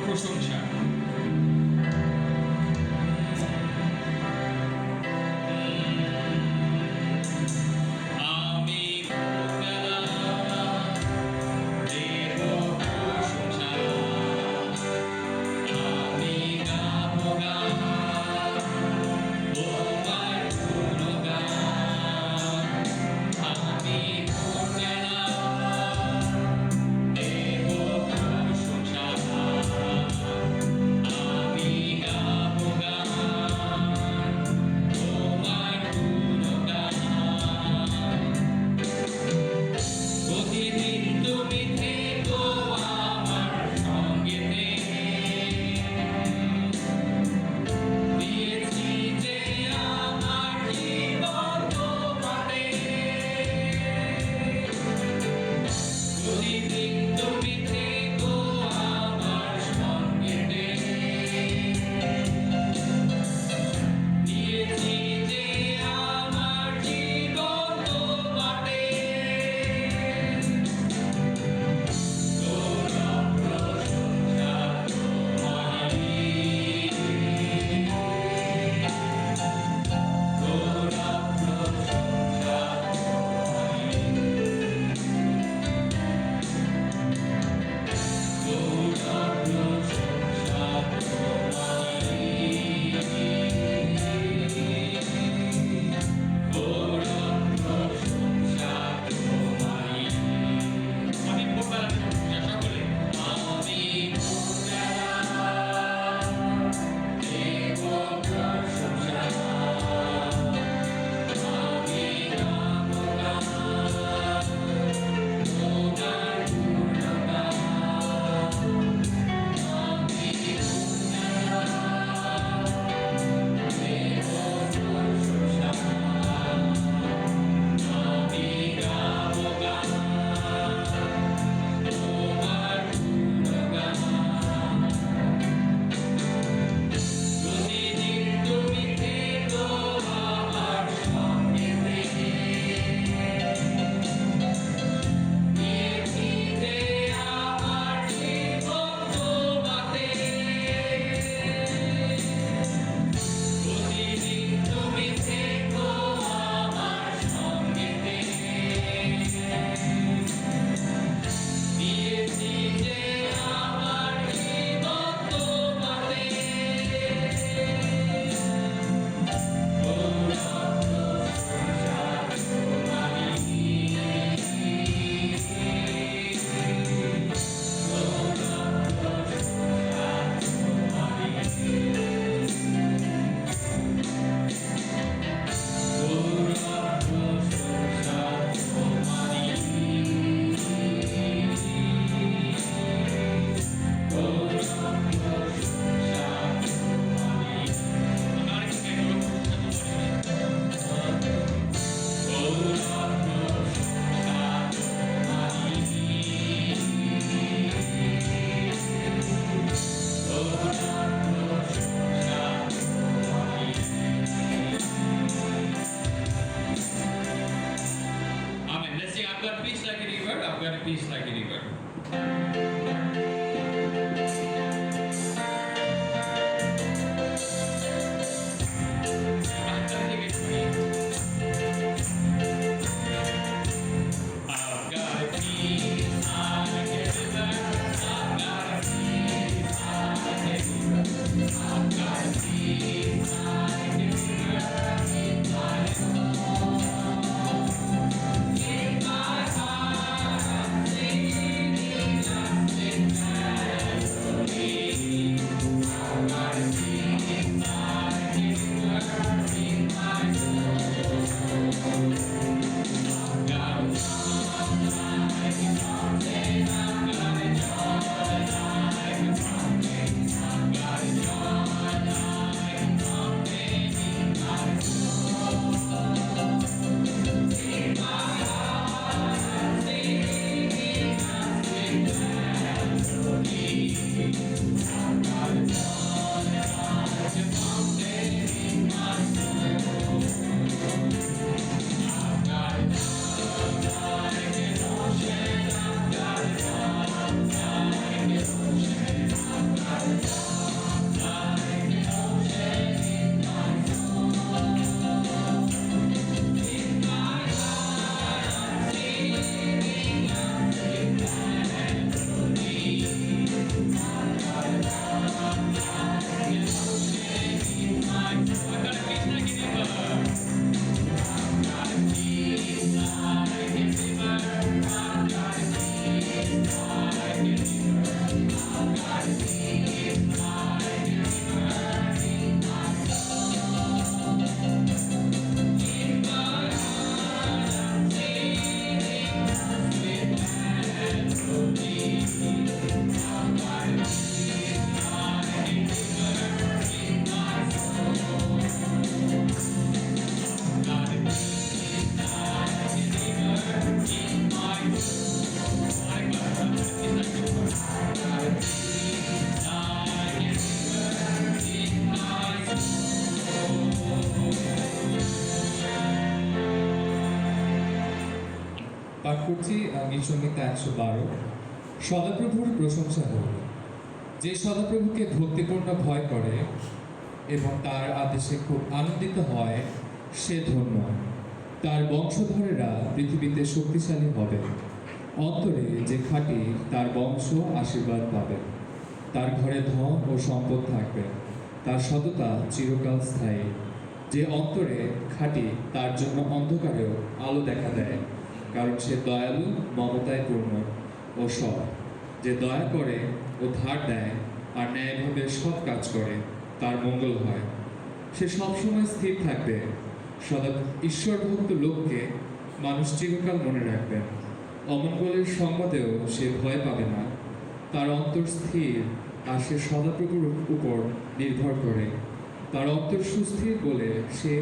প্রশংসা। Peace like a river. পাঠ করছি গীত সংহিতা 112। সদাপ্রভুর প্রশংসা হোক। যে সদাপ্রভুকে ভক্তিপূর্ণ ভয় করে এবং তার আদেশে খুব আনন্দিত হয় সে ধন্য। তার বংশধরেরা পৃথিবীতে শক্তিশালী হবে। অন্তরে যে খাঁটি তার বংশ আশীর্বাদ পাবে। তার ঘরে ধন ও সম্পদ থাকবে। তার সততা চিরকাল স্থায়ী। যে অন্তরে খাঁটি তার জন্য অন্ধকারেও আলো দেখা দেয়, কারণ সে দয়ালু, মমতায় পূর্ণ ও সৎ। যে দয়া করে ও ধার দেয় আর ন্যায়ভাবে সৎ কাজ করে তার মঙ্গল হয়। সে সবসময় স্থির থাকবে। সদা ঈশ্বরভক্ত লোককে মানুষ চিরকাল মনে রাখবেন। অমঙ্গলের সংবাদেও সে ভয় পাবে না। তার অন্তর স্থির আর সে সদাপ্রভুর উপর নির্ভর করে। তার অন্তর সুস্থির বলে সে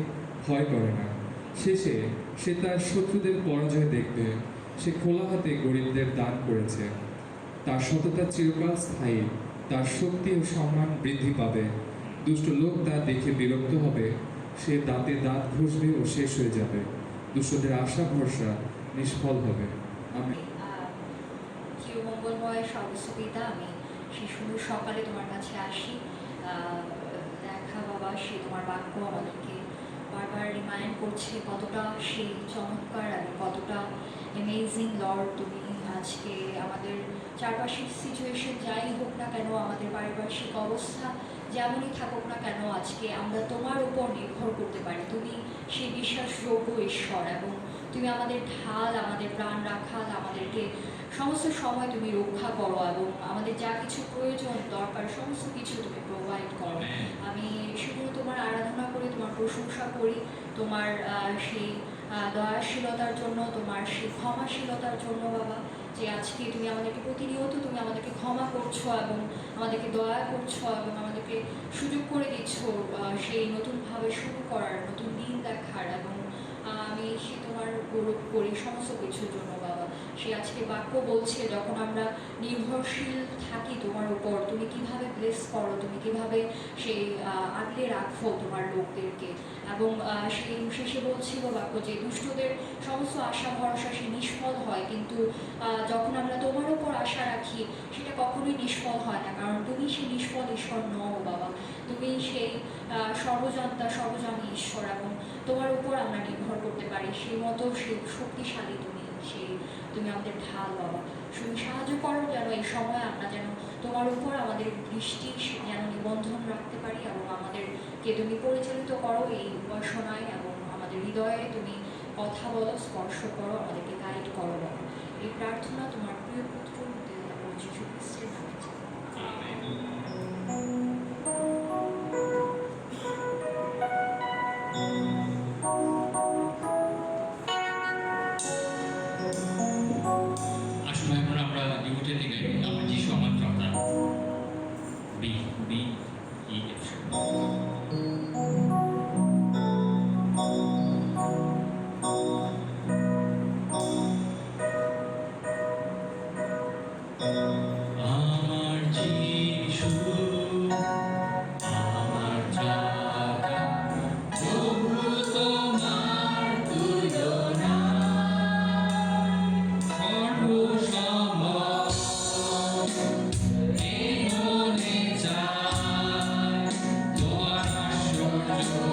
ভয় করে না। শেষে সে তার শত্রুদের পরাজয় দেখবে। সে খোলা হাতে গরিবদের দান করেছে। তার সততা চিরকাল স্থায়ী। তার শক্তি ও সম্মান বৃদ্ধি পাবে। দুষ্ট লোক তা দেখে বিরক্ত হবে। সে দাঁতে দাঁত ঘষবে ও শেষ হয়ে যাবে। দুষ্টদের আশা ভরসা নিষ্ফল হবে। আমি চিরমঙ্গলময় সর্বস্ব পিতা, আমি সেই সুন্দর সকালে তোমার কাছে আসি। দেখা বাবা, সে তোমার বাক্য আমাদেরকে বারবার রিমাইন্ড করছে কতটা সেই চমৎকার এবং কতটা অ্যামেজিং লর্ড তুমি। আজকে আমাদের চারপাশের সিচুয়েশন যাই হোক না কেন, আমাদের পারিপার্শ্বিক অবস্থা যেমনই থাকুক না কেন, আজকে আমরা তোমার উপর নির্ভর করতে পারি। তুমি সেই বিশ্বাসযোগ্য ঈশ্বর এবং তুমি আমাদের ঢাল, আমাদের প্রাণ রাখাল। আমাদেরকে সমস্ত সময় তুমি রক্ষা করো এবং আমাদের যা কিছু প্রয়োজন দরকার সমস্ত কিছু তুমি প্রোভাইড করো। আমি শুধু তোমার আরাধনা করি, তোমার প্রশংসা করি, তোমার সেই দয়াশীলতার জন্য, তোমার সেই ক্ষমাশীলতার জন্য বাবা, যে আজকে তুমি আমাদেরকে প্রতিনিয়ত তুমি আমাদেরকে ক্ষমা করছো এবং আমাদেরকে দয়া করছো এবং আমাদেরকে সুযোগ করে দিচ্ছ সেই নতুনভাবে শুরু করার, নতুন দিন দেখার। এবং আমি সে তোমার গৌরব করি সমস্ত কিছুর জন্য বাবা। সে আজকে বাক্য বলছে যখন আমরা নির্ভরশীল থাকি তোমার উপর, তুমি কিভাবে ব্লেস করো, তুমি কিভাবে সেই আগলে রাখো তোমার লোকদেরকে। এবং সেই শেষে বলছিল বাক্য যে দুষ্টদের সমস্ত আশা ভরসা সে নিষ্ফল হয়, কিন্তু যখন আমরা তোমার উপর আশা রাখি সেটা কখনোই নিষ্ফল হয় না, কারণ তুমি সেই নিষ্ফল ঈশ্বর নও বাবা। তুমি সেই সর্বজনতা সর্বজনী ঈশ্বর এবং তোমার উপর আমরা নির্ভর করতে পারি। সেই মতো সেই শক্তিশালী তুমি আমাদের ঢাল বাবা। তুমি সাহায্য করো যেন এই সময় আমরা যেন তোমার উপর আমাদের দৃষ্টি যেন নিবন্ধন রাখতে পারি এবং আমাদেরকে তুমি পরিচালিত করো এই উপাসনায় এবং আমাদের হৃদয়ে তুমি কথা বলো, স্পর্শ করো, আমাদেরকে গাইড করো বাবা। এই প্রার্থনা তোমার প্রিয় পুত্র যীশু খ্রিস্টের নামে। আসলে এখন আমরা ডিভোটের দিকে আমার যিশু আমার প্রার্থনা বি বি ই এফ। আমার যিশু আমার জাগা, প্রভু তোমার তুলনা সর্বসময় এই মনে চায় তোমার আশ্চর্য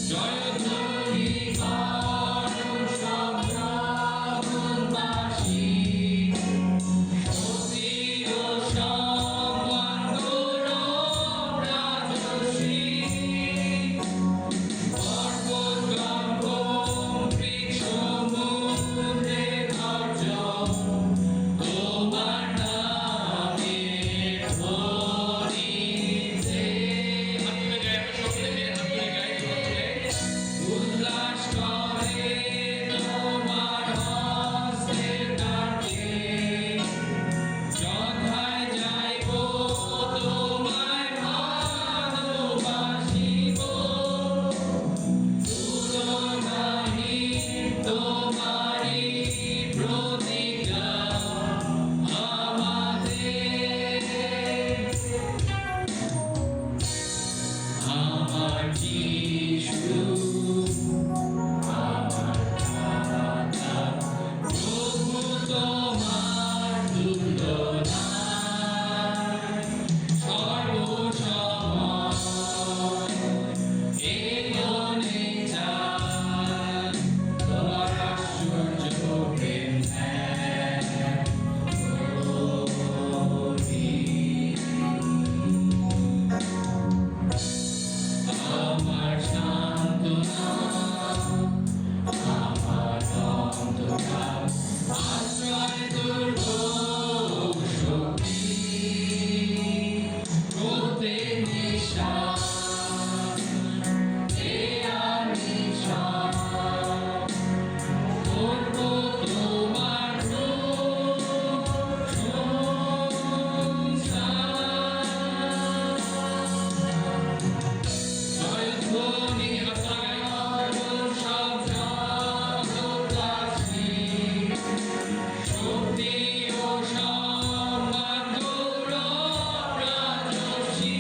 জয়ধ্বনি করো সপ্রভুবাসী, শক্তি ও সম্মান গৌরব রাজস্বী। পর্বত গম্ভীর সমুদ্রের গর্জন, তোমার নামের ধ্বনিতে। উল্লাস করে তোমার হস্তের কাছে, যথায় যাইব তোমায় ভালোবাসিব। তুলনাহি তোমারি প্রতিজ্ঞা আমাদের। আমার যিশু, আমার দাতা, প্রভু তোমার তুল্য নাই। সর্বসময় এগোনে চাই তোমার আশ্চর্য প্রেম ধ্যান করি। আমার সান্ত্বনা, আমার অন্তরাল, আশ্রয় দুর্গ শক্তি। প্রত্যেক নিঃশ্বাস নিঃশ্বাস করব তোমার প্রশংসা। জয়ধ্বনি করো সপ্রভুবাসী, শক্তি ও সম্মান গৌরব রাজস্বী।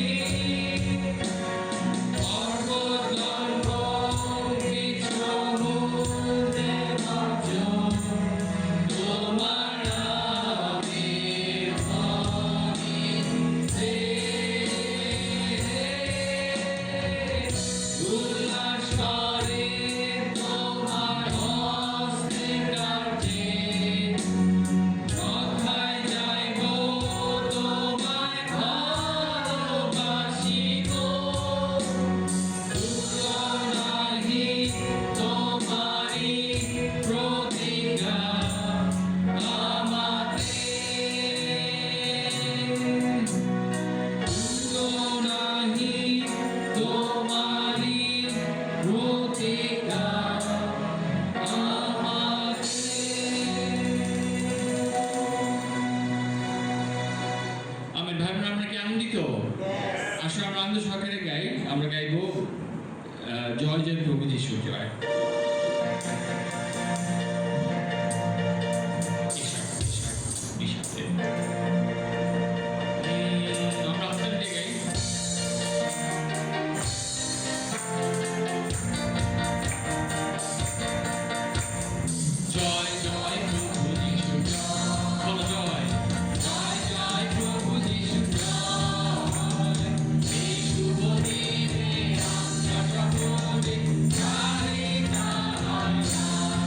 পর্বত গম্ভীর সমুদ্রের গর্জন, তোমার নামের ধ্বনিতে। উল্লাস করে তোমার হস্তের কাছে, যথায় যাইব তোমায় ভালোবাসিব। তুলনাহি তোমারি প্রতিজ্ঞা আমাদের। তুলনাহি তোমারি প্রতিজ্ঞা আমাদের। আমেন। ভাই বোনেরা, আমরা কি আনন্দিত? আসলে আমরা আনন্দ সহকারে গাই। আমরা গাইব জয় জয় প্রভু যিশু জয়। আমরা আস্তে গাই। জয় জয় প্রভু যিশু জয়। বলো জয়। জয় জয় প্রভু যিশু জয়। এই শুভ দিনে আমরা সকলে চাই তাহার নাম।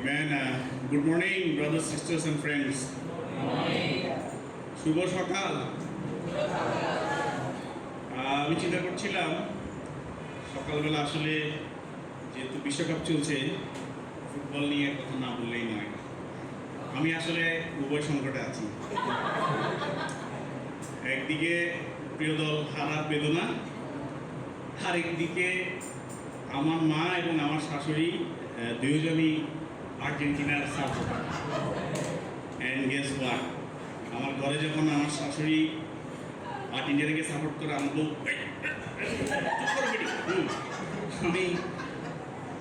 Amen. Good morning, brothers, sisters, and friends. শুভ সকাল। আমি চিন্তা করছিলাম সকালবেলা আসলে যেহেতু বিশ্বকাপ চলছে ফুটবল নিয়ে কথা না বললেই নয়। আমি আসলে উভয় সংকটে আছি। একদিকে প্রিয় দল হারার বেদনা, আরেকদিকে আমার মা এবং আমার শাশুড়ি দুজনই আর্জেন্টিনার সাপোর্টার। অ্যান্ড গেস হোয়াট, আমার ঘরে যখন আমার শাশুড়ি আর্জেন্টিনাকে সাপোর্ট করে আমি আমি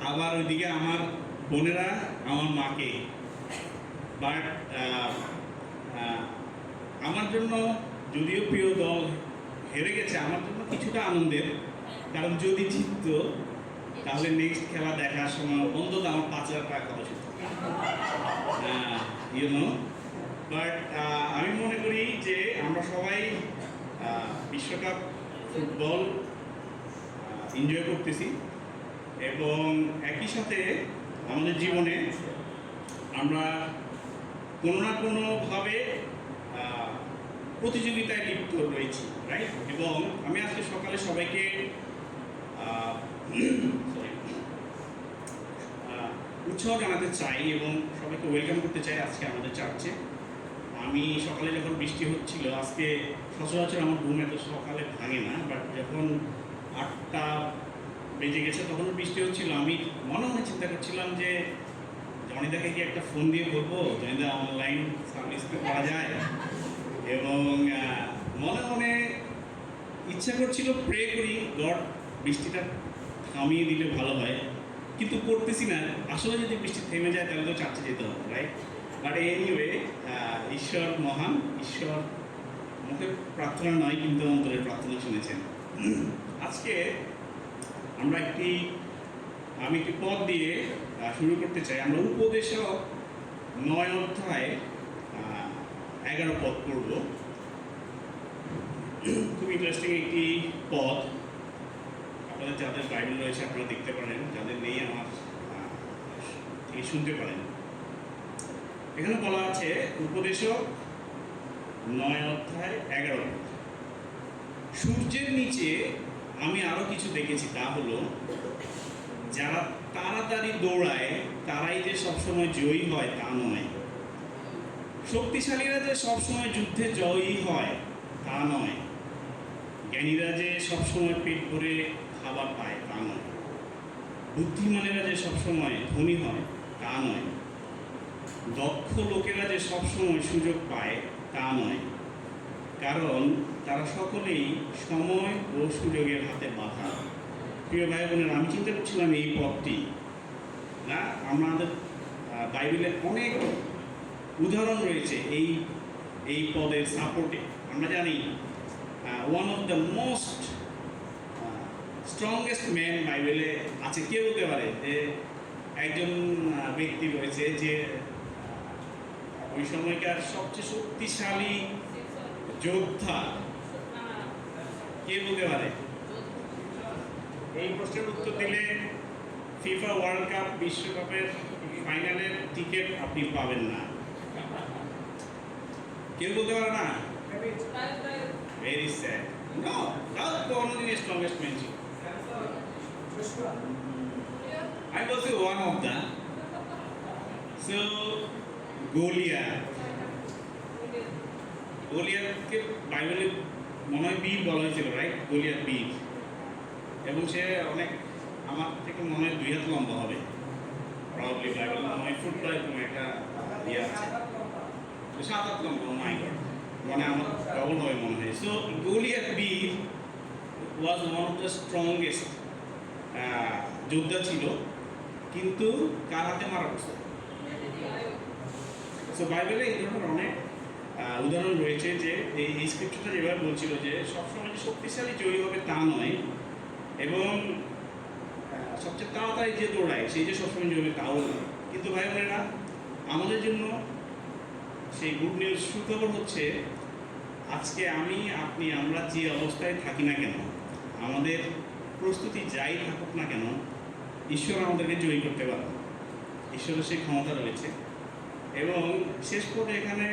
আবার ওইদিকে আমার বোনেরা আমার মাকে। বাট আমার জন্য যদিও প্রিয় দল হেরে গেছে, আমার জন্য কিছুটা আনন্দের, কারণ যদি জিতত তাহলে নেক্সট খেলা দেখার সময় অন্তত আমার 5,000 টাকা খরচ হতো। ইউনো, বাট আমি মনে করি যে আমরা সবাই বিশ্বকাপ ফুটবল এনজয় করতেছি এবং একই সাথে আমাদের জীবনে আমরা কোনো না কোনোভাবে প্রতিযোগিতায় লিপ্ত রয়েছি, রাইট? এবং আমি আজকে সকালে সবাইকে উৎসাহ জানাতে চাই এবং সবাইকে ওয়েলকাম করতে চাই আজকে আমাদের চার্চে। আমি সকালে যখন বৃষ্টি হচ্ছিল, আজকে সচরাচর আমার ঘুম এত সকালে ভাঙে না, বাট যখন 8টা বেজে গেছে তখন বৃষ্টি হচ্ছিল, আমি মনে মনে চিন্তা করছিলাম যে জনিদাকে কি একটা ফোন দিয়ে বলবো, জনিদা অনলাইন সার্ভিস করা যায়, এবং মনে মনে ইচ্ছা করছিল প্রে করি গড বৃষ্টিটা থামিয়ে দিলে ভালো হয়, কিন্তু করতেছি না। আসলে যদি বৃষ্টি থেমে যায় তাহলে তো চার্চে যেতে হবে, রাইট? বাট এনিওয়ে, ঈশ্বর মহান, ঈশ্বর মুখে প্রার্থনা নয় কিন্তু অন্তরের প্রার্থনা শুনেছেন। আজকে আমি একটি পদ দিয়ে শুরু করতে চাই। আমরা উপদেশক 9 অধ্যায় 11 পদ পড়ব। খুব ইন্টারেস্টিং একটি পদ। আপনাদের যাদের বাইবেল রয়েছে আপনারা দেখতে পারেন, যাদের নেই আমার থেকে শুনতে পারেন। এখানে বলা আছে উপদেশক 9 অধ্যায় 11। সূর্যের নিচে আমি আরো কিছু দেখেছি, তা হলো যারা তাড়াতাড়ি দৌড়ায় তারাই যে সবসময় জয়ী হয় তা নয়, শক্তিশালীরা যে সবসময় যুদ্ধে জয়ী হয় তা নয়, জ্ঞানীরা যে সবসময় পেট ভরে খাবার পায় তা নয়, বুদ্ধিমানেরা যে সবসময় ধনী হয় তা নয়, দক্ষ লোকেরা যে সবসময় সুযোগ পায় তা নয়, কারণ তারা সকলেই সময় ও সুযোগের হাতে বাঁধা। প্রিয় ভাই বোনেরা, আমি চিন্তা করছিলাম এই পদটি না, আমাদের বাইবেলে অনেক উদাহরণ রয়েছে এই পদের সাপোর্টে। আমরা জানি one of the most strongest man বাইবেলে আছে। কে বলতে পারে যে একজন ব্যক্তি রয়েছে যে ওই সময়কার সবচেয়ে শক্তিশালী যোদ্ধা? কে বলতে পারে? এই প্রশ্নের উত্তর দিলে ফিফা ওয়ার্ল্ড কাপ বিশ্বকাপের ফাইনালের টিকিট আপনি পাবেন না। কেউ বলতে পারে না? Very sad. নো, তাও কোনদিন স্ট্রংগেস্ট ম্যান ছিল। I was one of them. So গোলিয়াতকে বাইবেলে মনে হয় বীর বলা হয়েছিল, রাইট? গোলিয়াত বীর, এবং সে অনেক, আমার থেকে মনে হয় 2 হাত লম্বা হবে প্রবাবলি। বাইবেল মনে হয় ফুট এরকম একটা ইয়ে আছে, 7 হাত লম্বা। মাই গড, মানে আমার ডবল হবে মনে হয়। সো গোলিয়াত বীর was one of the strongest যোদ্ধা ছিল, কিন্তু কার হাতে মারা পড়ছে? সো বাইবেলে এই ধরনের অনেক উদাহরণ রয়েছে যে এই স্ক্রিপ্টটা যেভাবে বলছিল যে সবসময় যে শক্তিশালী জয়ী হবে তা নয়, এবং সবচেয়ে তাড়াতাড়ি যে দৌড়ায় সেই যে সবসময় জয়ী হবে তাও নয়। কিন্তু ভাই বোনেরা, আমাদের জন্য সেই গুড নিউজ, সুখবর হচ্ছে আজকে আমরা যে অবস্থায় থাকি না কেন, আমাদের প্রস্তুতি যাই থাকুক না কেন, ঈশ্বর আমাদেরকে জয়ী করতে পারে। ঈশ্বরের সেই ক্ষমতা রয়েছে। এবং শেষ পদে এখানে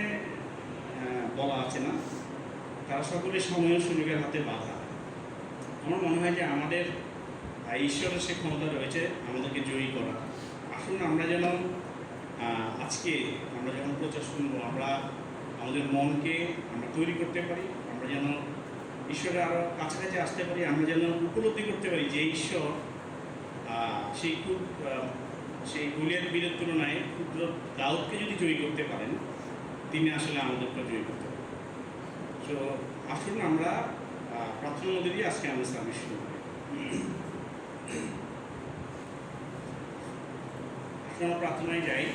বলা আছে না, তারা সকলে সময় ও সুযোগের হাতে বাধা। আমার মনে হয় যে আমাদের ঈশ্বরের সে ক্ষমতা রয়েছে আমাদেরকে জয়ী করা। আসুন আমরা যেন আজকে আমরা যখন প্রচার শুনবো, আমরা আমাদের মনকে আমরা তৈরি করতে পারি, আমরা যেন ঈশ্বরের আরও কাছাকাছি আসতে পারি, আমরা যেন উপলব্ধি করতে পারি যে ঈশ্বর সেই গলিয়াত বীরের তুলনায় ক্ষুদ্র দাউদকে যদি জয়ী করতে পারেন, তিনি আসলে আমাদেরকে জয়ী করতে পারেন। তো আসুন আমরা প্রার্থনার মধ্যে দিয়ে আজকে আমরা সার্ভিস শুরু করি। আসুন আমরা প্রার্থনায় যাই।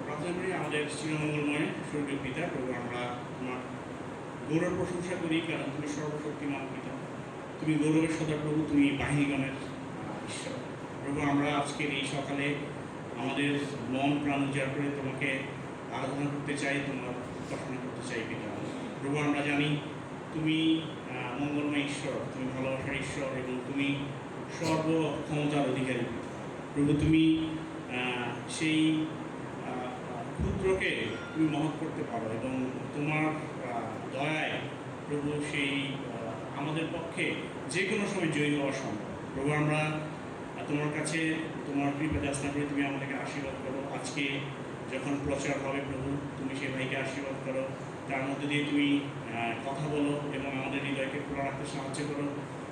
প্রার্থনা করি আমাদের চিরমঙ্গলময় স্বর্গীয় পিতা, প্রভু আমরা তোমার গৌরব প্রশংসা করি, কারণ তুমি সর্বশক্তিমান পিতা, তুমি গৌরবের সদা প্রভু, তুমি বাহিনীগণের ঈশ্বর। প্রভু আমরা আজকের এই সকালে আমাদের মন প্রাণ উজাড় করে তোমাকে আরাধনা করতে চাই, তোমার উপাসনা করতে চাই পিতা। প্রভু আমরা জানি তুমি মঙ্গলময় ঈশ্বর, তুমি ভালোবাসার ঈশ্বর এবং তুমি সর্বক্ষমতার অধিকারী। প্রভু তুমি সেই ক্ষুদ্রকে তুমি মহৎ করতে পারো এবং তোমার দয়ায় প্রভু সেই আমাদের পক্ষে যে কোনো সময় জয়ী হওয়া সম্ভব। প্রভু আমরা তোমার কাছে তোমার কৃপা যাচনা করে তুমি আমাদেরকে আশীর্বাদ করো। আজকে যখন প্রচার হবে প্রভু, তুমি সে ভাইকে আশীর্বাদ করো, তার মধ্যে দিয়ে তুমি কথা বলো এবং আমাদের হৃদয়কে খোলা রাখতে সাহায্য করো,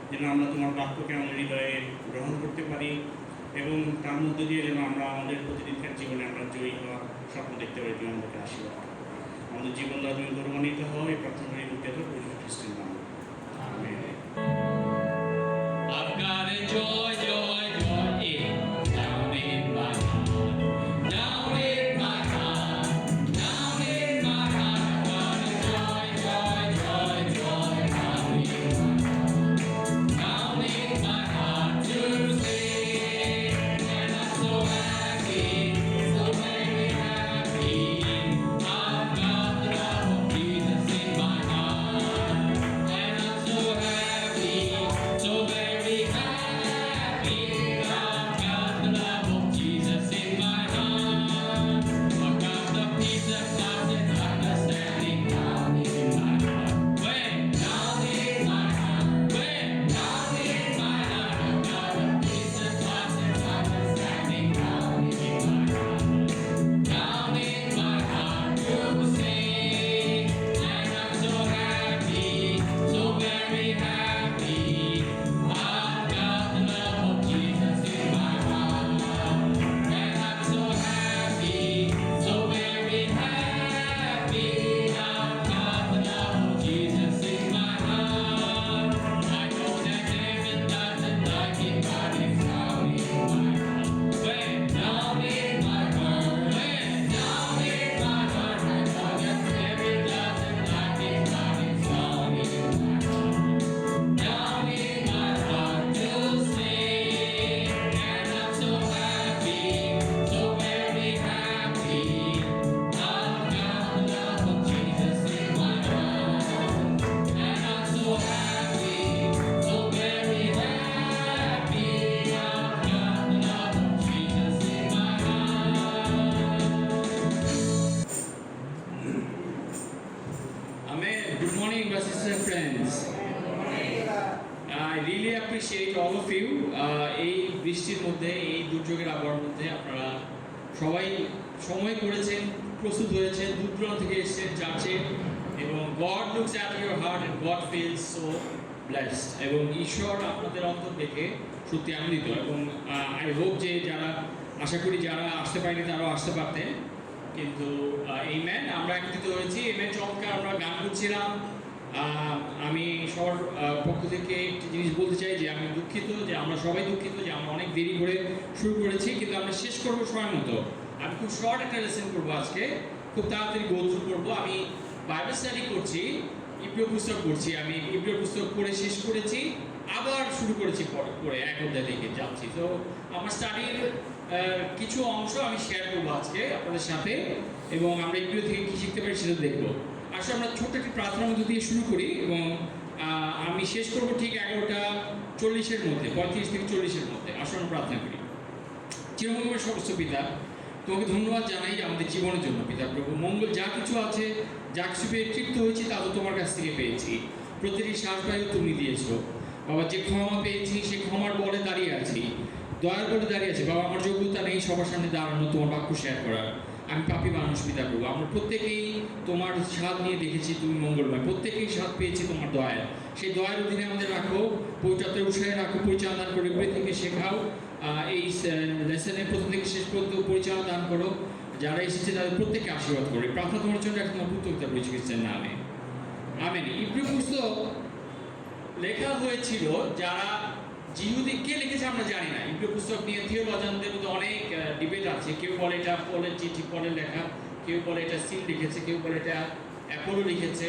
যেন আমরা তোমার বাক্যকে আমাদের হৃদয়ে গ্রহণ করতে পারি এবং তার মধ্যে দিয়ে যেন আমরা আমাদের প্রতিদিনকার জীবনে আমরা জয়ী হওয়ার স্বপ্ন দেখতে পারি। তুমি আমাদেরকে আশীর্বাদ করো, আমাদের জীবন দ্বারা তুমি গৌরবান্বিত হও। এই প্রার্থনা মুক্তি প্রভু যীশু খ্রিস্টের নামে amen. I've got a joy, joy, joy down in my heart, down in my heart, down in my heart. I've got a joy, joy, joy, joy down in my heart to sing, and I'm so happy, so very happy. I've got the love of Jesus in my heart, and I'm so happy, so very happy. I've got the love of Jesus in my heart. I've got the peace that passes understanding down in my heart. Way down in my heart. Way down in my heart. I've got the peace that passes understanding down in my heart. Down in my heart to sing, and I'm so happy, so very happy. I've got the love of Jesus in my heart, and I'm so happy, so very happy. I've got the love of Jesus in my heart. I know that heaven doesn't like it, but it's down in my heart. Way down in my heart, way down in my heart. I know that heaven doesn't like it, but it's down in my heart. Down in my heart to sing, and I'm so happy, so very happy. I've got the love of Jesus in my heart, and I'm so happy, so very happy. I've got the love of Jesus in my heart. Amen. Good morning, brothers and friends. I really appreciate all of you. এই বৃষ্টির মধ্যে, এই দুর্যোগের আবহাওয়ার মধ্যে আপনারা সবাই সময় করেছেন, প্রস্তুত হয়েছেন, দূর দূরান্ত থেকে এসেছেন চার্চে, এবং God looks at your heart and God feels so blessed. এবং ঈশ্বর আপনাদের অন্তর দেখে সত্যি আনন্দিত। এবং আই হোপ যে যারা, আশা করি যারা আসতে পারেনি তারাও আসতে পারতেন, কিন্তু এই ম্যান আমরা একত্রিত হয়েছি। এই ম্যান চমৎকার আমরা গান করছিলাম। আমি সবার পক্ষ থেকে একটি জিনিস বলতে চাই যে আমি দুঃখিত, যে আমরা সবাই দুঃখিত যে আমরা অনেক দেরি করে শুরু করেছি, কিন্তু আমরা শেষ করবো সময় মতো। আমি খুব শর্ট একটা লেসন করবো আজকে, খুব তাড়াতাড়ি গো থ্রু করবো। আমি বাইবেল স্টাডি করছি, ইব্রিয় পুস্তক পড়ছি। আমি ইব্রিয় পুস্তক পড়ে শেষ করেছি, আবার শুরু করেছি পরে এক অধ্যায় থেকে যাচ্ছি। তো আমার স্টাডির কিছু অংশ আমি শেয়ার করবো আজকে আপনাদের সাথে, এবং আমরা ইব্রিয় থেকে কী শিখতে পারি সেটা দেখবো। আসলে আমরা ছোট্ট একটি প্রার্থনার মধ্যে দিয়ে শুরু করি, এবং আমি শেষ করবো ঠিক 11:40 মধ্যে, 35 থেকে 40 মধ্যে। আসলে আমরা প্রার্থনা করি। চিরমঙ্গলের সমস্ত পিতা, তোমাকে ধন্যবাদ জানাই আমাদের জীবনের জন্য পিতা প্রভু। মঙ্গল যা কিছু আছে, যা কিছু পেয়ে তৃপ্ত হয়েছি তা তো তোমার কাছ থেকে পেয়েছি। প্রতিটি শ্বাস বায়ু তুমি দিয়েছো বাবা। যে ক্ষমা পেয়েছি সেই ক্ষমার বলে দাঁড়িয়ে আছি, দয়ার বলে দাঁড়িয়ে আছি বাবা। আমার যোগ্যতা নেই সবার সামনে দাঁড়ানো, তোমার বাক্য শেয়ার করার। আমি পাপী মানুষ পিতা প্রভু। আমরা প্রত্যেকেই তোমার স্বাদ নিয়ে দেখেছি তুমি মঙ্গলময়, প্রত্যেকেই স্বাদ পেয়েছি তোমার দয়া। সেই দয়ার অধীনে আমাদের রাখো, পবিত্রতার উৎসাহে রাখো, পরিচালনা দান করে উপরে থেকে শেখাও। এই লেসনের প্রথম থেকে শেষ পর্যন্ত পরিচালনা দান করো। যারা এসেছে তাদের প্রত্যেককে আশীর্বাদ করে প্রার্থনা তোমার জন্য এখন পুত্রতা বলেছি খ্রিস্টের নামে, আমেন। ইব্রিয় পুস্তক লেখা হয়েছিল যারা জিহুদি, কে লিখেছে আমরা জানি না। ইব্রিয় পুস্তক নিয়ে থিওলজিয়ানদের মধ্যে অনেক ডিবেট আছে। কেউ বলে এটা পলের চিঠি, পলের লেখা, কেউ বলে এটা সিল লিখেছে, কেউ বলে এটা অ্যাপোলো লিখেছে,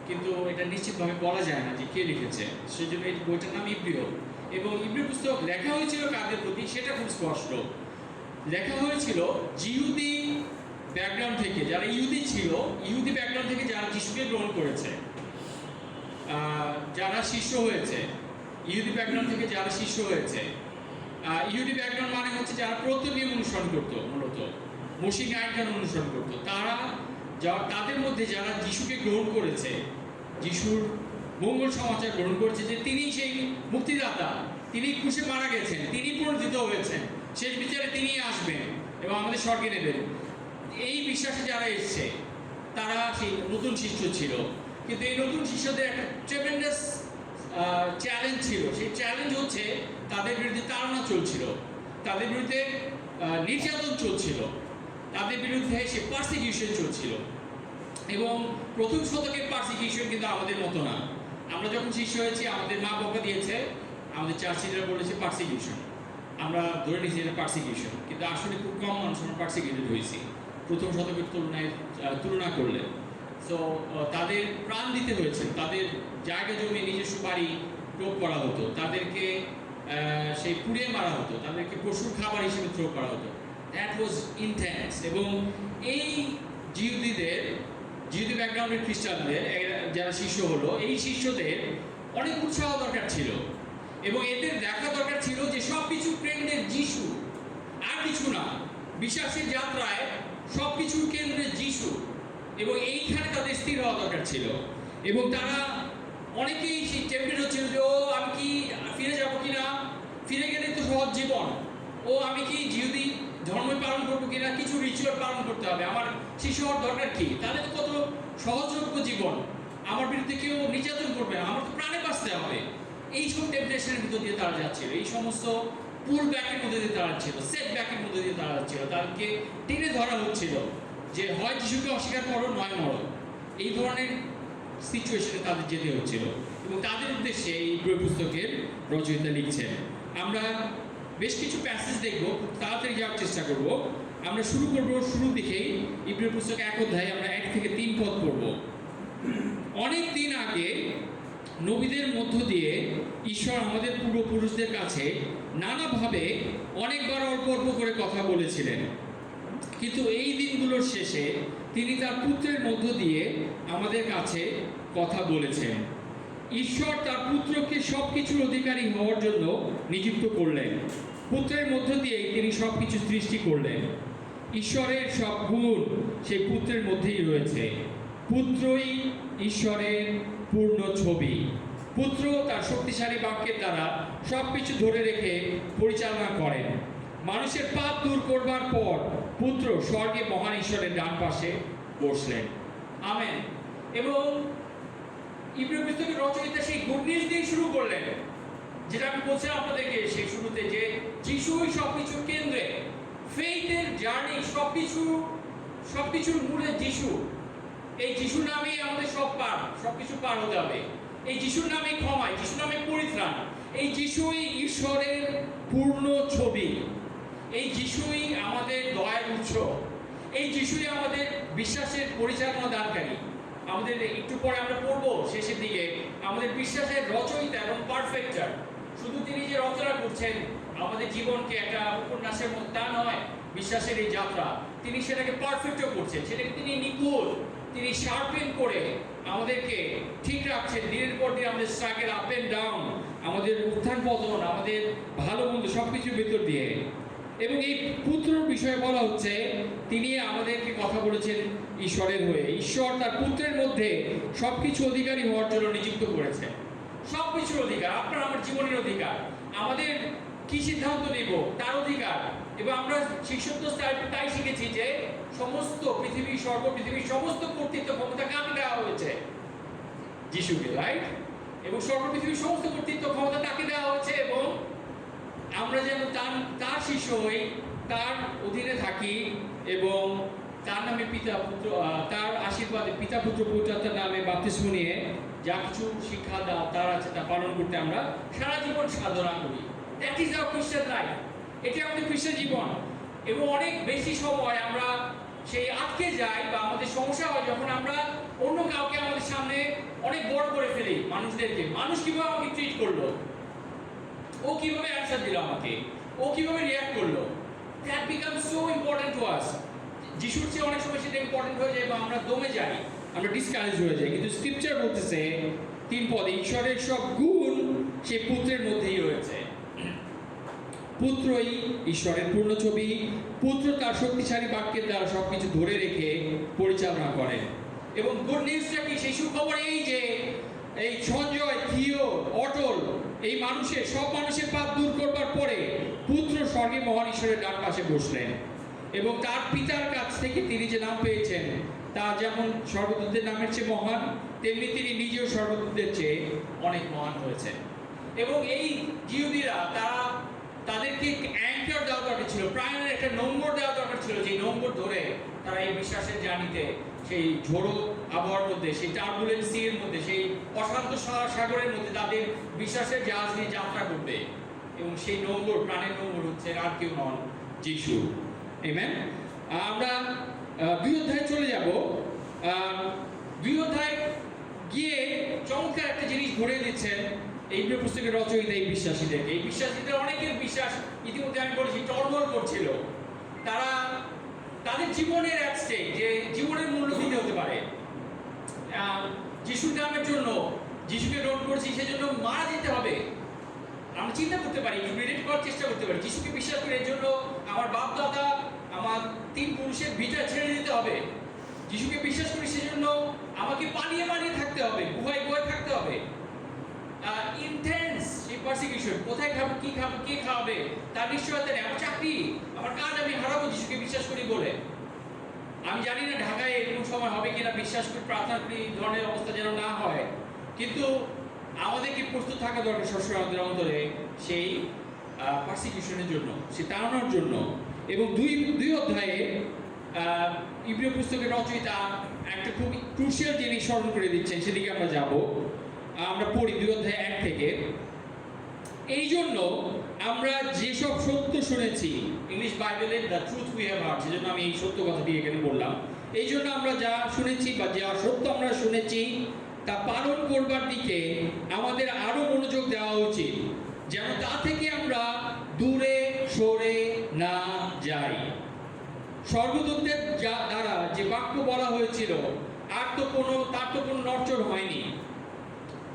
কিন্তু এটা নিশ্চিতভাবে বলা যায় না যে কে লিখেছে। সেই জন্য এই বইটার নাম ইব্রিয়। এবং ইব্রিয় পুস্তক লেখা হয়েছিল কাদের প্রতি সেটা খুব স্পষ্ট। লেখা হয়েছিল জিহুদি ব্যাকগ্রাউন্ড থেকে, যারা ইহুদি ছিল, ইহুদি ব্যাকগ্রাউন্ড থেকে যারা যিশুকে গ্রহণ করেছে, যারা শিষ্য হয়েছে, ইহুদি ব্যাকগ্রাউন্ড থেকে যারা শিষ্য হয়েছে। ইহুদি ব্যাকগ্রাউন্ড মানে হচ্ছে যারা প্রথম নিয়ম অনুসরণ করতো, মূলত মসিক আইনকানুন অনুসরণ করতো। তাদের মধ্যে যারা যিশুকে গ্রহণ করেছে, যিশুর মঙ্গল সমাচার গ্রহণ করেছে যে তিনি সেই মুক্তিদাতা, তিনি ক্রুশে মারা গেছেন, তিনি পুনরুত্থিত হয়েছেন, শেষ বিচারে তিনি আসবেন এবং আমাদের স্বর্গে নেবেন। এই বিশ্বাসে যারা এসছে তারা সেই নতুন শিষ্য ছিল। কিন্তু এই নতুন শিষ্যদের একটা ট্রেমেন্ডাস চ্যালেঞ্জ ছিল। সেই চ্যালেঞ্জ হচ্ছে তাদের বিরুদ্ধে তাড়না চলছিল, তাদের বিরুদ্ধে নির্যাতন চলছিল, তাদের বিরুদ্ধে সে পারসিকিউশন চলছিল। এবং প্রথম শতকের পারসিকিউশন কিন্তু আমাদের মতো না। আমরা যখন শিষ্য হয়েছি আমাদের মা বাবা দিয়েছে, আমাদের চার্চিরা বলেছে পারসিকিউশন, আমরা ধরে নিয়েছি এটা পারসিকিউশন, কিন্তু আসলে খুব কম মানুষ আমরা পারসিকিউটেড হয়েছি প্রথম শতকের তুলনা করলে। সো তাদের প্রাণ দিতে হয়েছে, তাদের জায়গা জমি নিজস্ব বাড়ি প্রয়োগ করা হতো, তাদেরকে সেই পুড়িয়ে মারা হতো, তাদেরকে পশুর খাবার হিসেবে থ্রো করা হতো। That was intense. এবং এই জিহুদি ব্যাকগ্রাউন্ডের খ্রিস্টানদের যারা শিষ্য হলো, এই শিষ্যদের অনেক উৎসাহ দরকার ছিল এবং এদের দেখা দরকার ছিল যে সব কিছু কেন্দ্রে যিশু, আর কিছু না। বিশ্বাসের যাত্রায় সব কিছুর কেন্দ্রে যিশু, এবং এইখানে তাদের স্থির হওয়া দরকার ছিল। এবং তারা অনেকেই সেই টেম্পটেড হচ্ছিল যে ও আমি কি ফিরে যাবো কিনা, ফিরে গেলে তো সহজ জীবন, ও আমি কি জিহুদি ধর্ম পালন করবো কিনা, কিছু রিচুয়াল পালন করতে হবে, আমার শিশু হওয়ার দরকার কি, তাহলে তো কত সহজযোগ্য জীবন, আমার বিরুদ্ধে কেউ নির্যাতন করবে না, আমার তো প্রাণে বাঁচতে হবে। এই সব টেম্পটেশনের ভিতর দিয়ে তারা যাচ্ছিল, এই সমস্ত পুল ব্যাকের মধ্যে দিয়ে তারা ছিল, সেট ব্যাকের মধ্যে দিয়ে তারা যাচ্ছিল। তাদেরকে টেনে ধরা হচ্ছিল যে হয় যিশুকে অস্বীকার করো নয় মরো। এই ধরনের সিচুয়েশনে তাদের যেতে হচ্ছিল এবং তাদের উদ্দেশ্যে এই ইব্রিয় পুস্তকের রচয়িতা লিখছেন। আমরা বেশ কিছু প্যাসেজ দেখব, খুব তাড়াতাড়ি যাওয়ার চেষ্টা করব। আমরা শুরু করব শুরু দিকেই ইব্রিয় পুস্তক 1 অধ্যায়, আমরা 1 থেকে 3 পদ পড়ব। অনেক দিন আগে নবীদের মধ্য দিয়ে ঈশ্বর আমাদের পূর্বপুরুষদের কাছে নানাভাবে অনেকবার অল্প অল্প করে কথা বলেছিলেন, কিন্তু এই দিনগুলোর শেষে তিনি তার পুত্রের মধ্য দিয়ে আমাদের কাছে কথা বলেছেন। ঈশ্বর তার পুত্রকে সব কিছুর অধিকারী হওয়ার জন্য নিযুক্ত করলেন। পুত্রের মধ্য দিয়েই তিনি সব কিছু সৃষ্টি করলেন। ঈশ্বরের সব গুণ সেই পুত্রের মধ্যেই রয়েছে। পুত্রই ঈশ্বরের পূর্ণ ছবি। পুত্র তার শক্তিশালী বাক্যের দ্বারা সব কিছু ধরে রেখে পরিচালনা করেন। মানুষের পাপ দূর করবার পর পুত্র স্বর্গে মহান ঈশ্বরের ডান পাশে বসলেন। আমেন। এবং ইব্রিয় পুস্তকের রচয়িতা সেই গুড নিউজ দিয়ে শুরু করলেন, যেটা আমি বলছিলাম আপনাদেরকে সেই শুরুতে, যে যিশুই সবকিছুর কেন্দ্রে, ফেইথের জার্নি, সবকিছুর মূলে যিশু। এই যিশুর নামেই আমাদের সবকিছু পার হতে হবে। এই যিশুর নামেই ক্ষমা, যিশুর নামে পরিত্রাণ। এই যিশুই ঈশ্বরের পূর্ণ ছবি। এই যিশুই আমাদের দয়ার উৎস। এই যিশুই আমাদের বিশ্বাসের পরিচালনা দানকারী। আমাদের একটু পরে আমরা পড়বো শেষের দিকে, আমাদের বিশ্বাসের রচয়িতা এবং পারফেক্টার। শুধু তিনি যে রচনা করছেন আমাদের জীবনকে একটা উপন্যাসের মতো তা নয়, বিশ্বাসের এই যাত্রা তিনি সেটাকে পারফেক্টও করছেন, সেটাকে তিনি নিপুণ, তিনি শার্পেন করে আমাদেরকে ঠিক রাখছেন। দিনের পর দিন আমাদের স্ট্রাগল, আপ এন্ড ডাউন, আমাদের উত্থান পতন, আমাদের ভালো মন্দ সব কিছুর ভিতর দিয়ে এবং এই পুত্রর বিষয়ে বলা হচ্ছে তিনি আমাদেরকে কথা বলেছেন ঈশ্বরের হয়ে। ঈশ্বর তার পুত্রের মধ্যে সবকিছু অধিকারী হওয়ার জন্য নিযুক্ত করেছে। সবকিছুর অধিকার, আপনার আমার জীবনের অধিকার, আমাদের কি সিদ্ধান্ত নেব তার অধিকার। এবং আমরা শিষ্যত্ব তাই শিখেছি যে সমস্ত পৃথিবীর সমস্ত কর্তৃত্ব ক্ষমতা কাকে দেওয়া হয়েছে? যিশুকে, রাইট? এবং সর্বপৃথিবীর সমস্ত কর্তৃত্ব ক্ষমতা তাকে দেওয়া হয়েছে এবং আমরা যেন তার শিষ্য হই, তার অধীনে থাকি এবং তার নামে তার আশীর্বাদে পিতা পুত্র পবিত্রাত্মার নামে বাপ্তিস্ম নিয়ে যা কিছু শিক্ষা তার আছে তা পালন করতে আমরা সারা জীবন সাধনা করি। দ্যাট ইজ আওয়ার খ্রিস্টান লাইফ। এটি আমাদের খ্রিস্টান জীবন। এবং অনেক বেশি সময় আমরা সেই আটকে যাই বা আমাদের সমস্যা হয় যখন আমরা অন্য কাউকে আমাদের সামনে অনেক বড় করে ফেলি। মানুষদেরকে, মানুষ কিভাবে আমাকে ট্রিট করলো, ও কিভাবে অ্যান্সার দিল আমাকে, ও কিভাবে রিঅ্যাক্ট করলো, that become so important to us. যিশুর চেয়ে অনেক সময় সেটা ইম্পর্টেন্ট হয়ে যায় বা আমরা দমে যাই, আমরা ডিসকারেজ হয়ে যাই। কিন্তু স্ক্রিপচার বলতেছে 3 পদে ঈশ্বরের সব গুণ সেই পুত্রের মধ্যেই রয়েছে। পুত্রই ঈশ্বরের পূর্ণ ছবি। পুত্র তার শক্তিশালী বাক্যের দ্বারা সবকিছু ধরে রেখে পরিচালনা করেন। এবং গুড নিউজটা কি? সেই সুখবর এই যে এই সঞ্জয়, থিও, অটল, এই সব মানুষের পাপ দূর করবার পরে পুত্র স্বর্গে মহান ঈশ্বরের ডান পাশে বসলেন এবং তার পিতার কাছ থেকে তিনি যে নাম পেয়েছেন তা যেমন সর্বদূতদের নামের চেয়ে মহান, তেমনি তিনি নিজেও সর্বদূতদের চেয়ে অনেক মহান হয়েছেন। এবং এই জিহুদীরা তাদেরকে অ্যাঙ্কার দেওয়া দরকার ছিল, প্রাণের একটা নম্বর দেওয়া দরকার ছিল, যে নম্বর ধরে তারা এই বিশ্বাসের জার্নিতে সেই ঝোড়ো আবহাওয়ার মধ্যে, সেই টার্বুলেন্ট সির মধ্যে, সেই অশান্ত সাগরের মধ্যে তাদের বিশ্বাসের জাহাজ নিয়ে যাত্রা করবে। এবং সেই নম্বর, প্রাণের নম্বর হচ্ছে আর কেউ নন, যিশু। আমেন। আমরা 2 অধ্যায়ে চলে যাব। 2 অধ্যায় গিয়ে চমৎকার একটা জিনিস ধরে দিচ্ছেন এই পুস্তকের রচয়িতা এই বিশ্বাসীদেরকে। এই বিশ্বাসীদের অনেকের বিশ্বাস ইতিমধ্যে আমি বলেছি টলমল করছিল। তাদের জীবনের এক স্টেজ, যে জীবনের মূল্য দিতে হতে পারে। যিশুর নামের জন্য, যিশুকে গ্রহণ করছি সেজন্য মারা যেতে হবে। আমরা চিন্তা করতে পারি, রিলেট করার চেষ্টা করতে পারি। যিশুকে বিশ্বাস করে এর জন্য আমার বাপ দাদা, আমার 3 পুরুষের ভিটা ছেড়ে দিতে হবে। যিশুকে বিশ্বাস করি সেজন্য আমাকে পালিয়ে থাকতে হবে, গুহায় থাকতে হবে। ইন্টেন্স সেই পারসিকিউশন, কোথায় খাবো, কি খাবো, কে খাওয়াবে তার নিশ্চয়তা নেই। আমার চাকরি, আমার কাজ আমি হারাবো যিশুকে বিশ্বাস করি বলে। আমি জানি না ঢাকায় এরকম সময় হবে কিনা, বিশ্বাস করি, প্রার্থনা করি ধরনের অবস্থা যেন না হয়। কিন্তু আমাদেরকে প্রস্তুত থাকা দরকার সবসময় আমাদের অন্তরে সেই পারসিকিউশনের জন্য, সে তাড়ানোর জন্য। এবং 2 অধ্যায়ে ইব্রিয় পুস্তকের রচয়িতা একটা খুব ক্রুশিয়াল জিনিস স্মরণ করে দিচ্ছেন, সেদিকে আমরা যাব। আমরা পড়ি 2 অধ্যায় 1 থেকে। এই জন্য আমরা যেসব সত্য শুনেছি, ইংলিশ বাইবেলে the truth we have heard, সেজন্য আমি এই সত্য কথাটি এখানে বললাম। এই জন্য আমরা যা শুনেছি বা যা সত্য আমরা শুনেছি তা পালন করবার দিকে আমাদের আরো মনোযোগ দেওয়া উচিত, যেন তা থেকে আমরা দূরে সরে না যাই। স্বর্গদূতদের দ্বারা যে বাক্য বলা হয়েছিল তার তো কোনো নড়চড় হয়নি।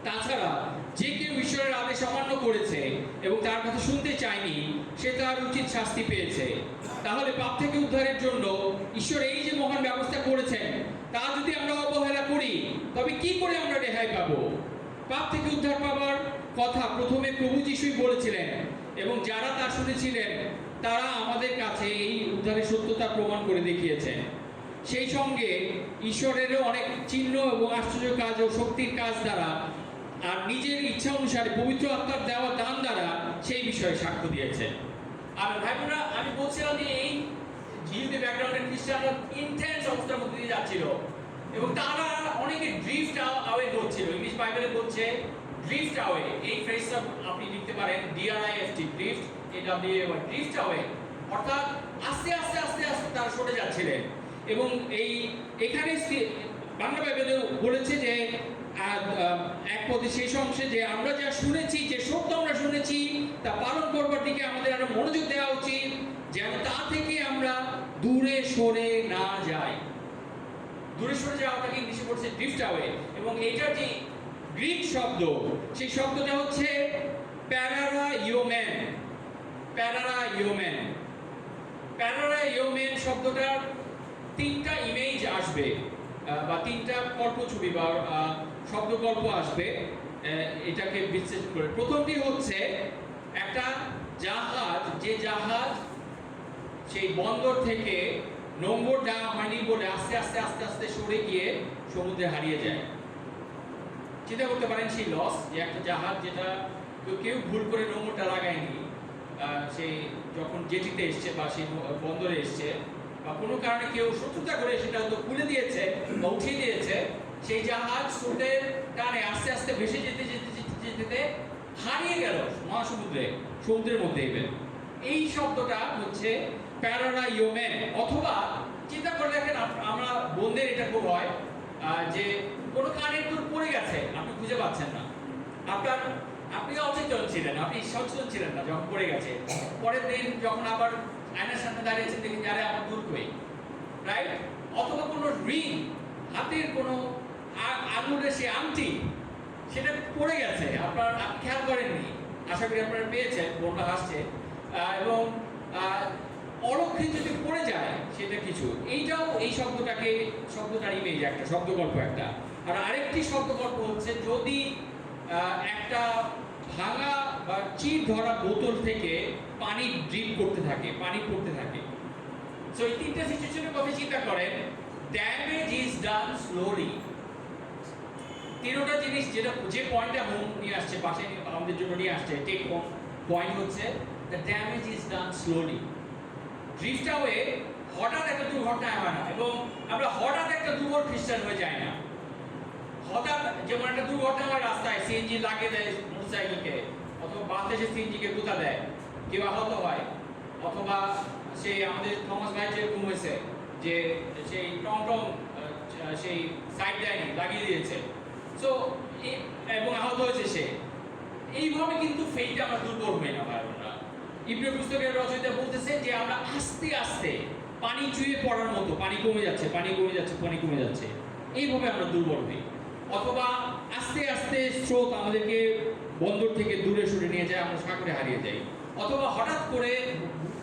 তাছাড়া যে কেউ ঈশ্বরের আদেশ অমান্য করেছে এবং তার কথা শুনতে চায়নি, সে তার উচিত শাস্তি পেয়েছে। তাহলে পাপ থেকে উদ্ধারের জন্য ঈশ্বর এই যে মহান ব্যবস্থা করেছেন, তা যদি আমরা অবহেলা করি তবে কি করে আমরা রেহাই পাবো? পাপ থেকে উদ্ধার পাবার কথা প্রথমে প্রভু যিশুই বলেছিলেন এবং যারা তা শুনেছিলেন তারা আমাদের কাছে এই উদ্ধারের সত্যতা প্রমাণ করে দেখিয়েছেন। সেই সঙ্গে ঈশ্বরেরও অনেক চিহ্ন এবং আশ্চর্য কাজ ও শক্তির কাজ দ্বারা আর নিজের ইচ্ছা অনুসারে পবিত্র আত্মার দেওয়া দান দ্বারা সেই বিষয়ে সাক্ষ্য দিয়েছেন। আর ভাই বোনেরা, আমি বলছিলাম যে এই জিহুদি ব্যাকগ্রাউন্ডের খ্রিস্টানরা ইন্টেন্স অবস্থার মধ্যে দিয়ে যাচ্ছিল এবং তারা অনেকে ড্রিফট আওয়ে করছিল। ইংলিশ বাইবেলে বলছে ড্রিফট আওয়ে। এই ফ্রেজটা আপনি লিখতে পারেন DRIFT, ড্রিফট, AWAY, ড্রিফট আওয়ে। অর্থাৎ আস্তে আস্তে আস্তে আস্তে তারা সরে যাচ্ছিলেন। এবং এখানে বাংলা বাইবেলে বলেছে যে এক পদে শেষ অংশে যে আমরা যা শুনেছি, যে সত্য আমরা শুনেছি তা পালন করবার দিকে আমাদের আরো মনোযোগ দেওয়া উচিত, যেন তা থেকে আমরা দূরে সরে না যাই। দূরে সরে যাওয়াটাকে ইংলিশে বলছে ড্রিফট অ্যাওয়ে। এবং এটার যে গ্রিক শব্দ, সেই শব্দটা হচ্ছে প্যারারাইওমেন। প্যারারাইওমেন প্যারারাইওমেন শব্দটার তিনটা ইমেজ আসবে বা তিনটা কল্পছবি বা শব্দকল্প আসবে এটাকে বিশ্লেষণ করে। প্রথমটি হচ্ছে একটা জাহাজ, যে জাহাজ সেই বন্দর থেকে নোঙর দেওয়া হয়নি বলে আস্তে আস্তে আস্তে আস্তে সরে গিয়ে সমুদ্রে হারিয়ে যায়। চিন্তা করতে পারেন সেই লস, যে একটা জাহাজ যেটা কেউ ভুল করে নোঙরটা লাগায়নি, সেই যখন জেটিতে এসছে বা সেই বন্দরে এসছে বা কোনো কারণে কেউ শত্রুতা করে সেটা হয়তো খুলে দিয়েছে বা উঠিয়ে দিয়েছে, সেই জাহাজ স্রোতের টানে আস্তে আস্তে ভেসে যেতে যেতে যেতে যেতে হারিয়ে গেল মহাসমুদ্রে, সমুদ্রের মধ্যে। ইভেন এই শব্দটা হচ্ছে প্যারারাইওমেন। অথবা চিন্তা করে দেখেন, আমরা বন্ধের এটা খুব হয় যে কোনো কারেন্ট দূর পড়ে গেছে, আপনি খুঁজে পাচ্ছেন না, আপনি অচেতন ছিলেন, আপনি সচেতন ছিলেন না যখন পড়ে গেছে। পরের দিন যখন আবার আয়নার সামনে দাঁড়িয়েছেন দেখেন যারে আমার দূর কই, রাইট? অথবা কোনো রিং, হাতের কোনো আঙুলের সে আংটি, সেটা পড়ে গেছে, আপনি খেয়াল করেননি, আশা করি আপনারা পেয়েছেন, বোনটা হাসছে। এবং অলক্ষে যদি পড়ে যায় সেটা কিছু, এইটাও এই শব্দটার ইমেজ, একটা শব্দগল্প একটা। আর আরেকটি শব্দগল্প হচ্ছে যদি একটা ভাঙা বা চির ধরা বোতল থেকে পানি ড্রিপ করতে থাকে, পানি পড়তে থাকে। সো এই তিনটা সিচুয়েশনের কথা চিন্তা করেন। Damage is done slowly. তিনটা জিনিস যেটা যে পয়েন্টটা হোম নিয়ে আসছে, পাশে আমাদের জন্য নিয়ে আসছে, টেক হোম পয়েন্ট হচ্ছে the damage is done slowly. Drift away হঠাৎ একটা দুর্ঘটনা হয় না, এবং আমরা হঠাৎ একটা দুর্বল খ্রিস্টান হয়ে যায় না। হঠাৎ যেমন একটা দুর্ঘটনা হয় রাস্তায়, সিএনজি লাগিয়ে দেয় মোটরসাইকেলকে, অথবা বাস এসে সিএনজিকে গুতা দেয়, কেউ আহত হয়, অথবা সেই আমাদের থমাস ভাই যেরকম হয়েছে যে সেই টমটম সেই সাইড লাইনে লাগিয়ে দিয়েছে, সো এবং আহত হয়েছে সে। এইভাবে কিন্তু ফেইটে আমরা দুর্বল হই না ভাই বোনরা। ইব্রাহিম পুস্তকের রচয়িতা বলতেছেন যে আমরা আস্তে আস্তে পানি চুইয়ে পড়ার মতো, পানি কমে যাচ্ছে, পানি কমে যাচ্ছে, পানি কমে যাচ্ছে, এইভাবে আমরা দুর্বল হই। অথবা আস্তে আস্তে স্রোত আমাদেরকে বন্দর থেকে দূরে সরে নিয়ে যায়, আমরা সাগরে হারিয়ে যাই। অথবা হঠাৎ করে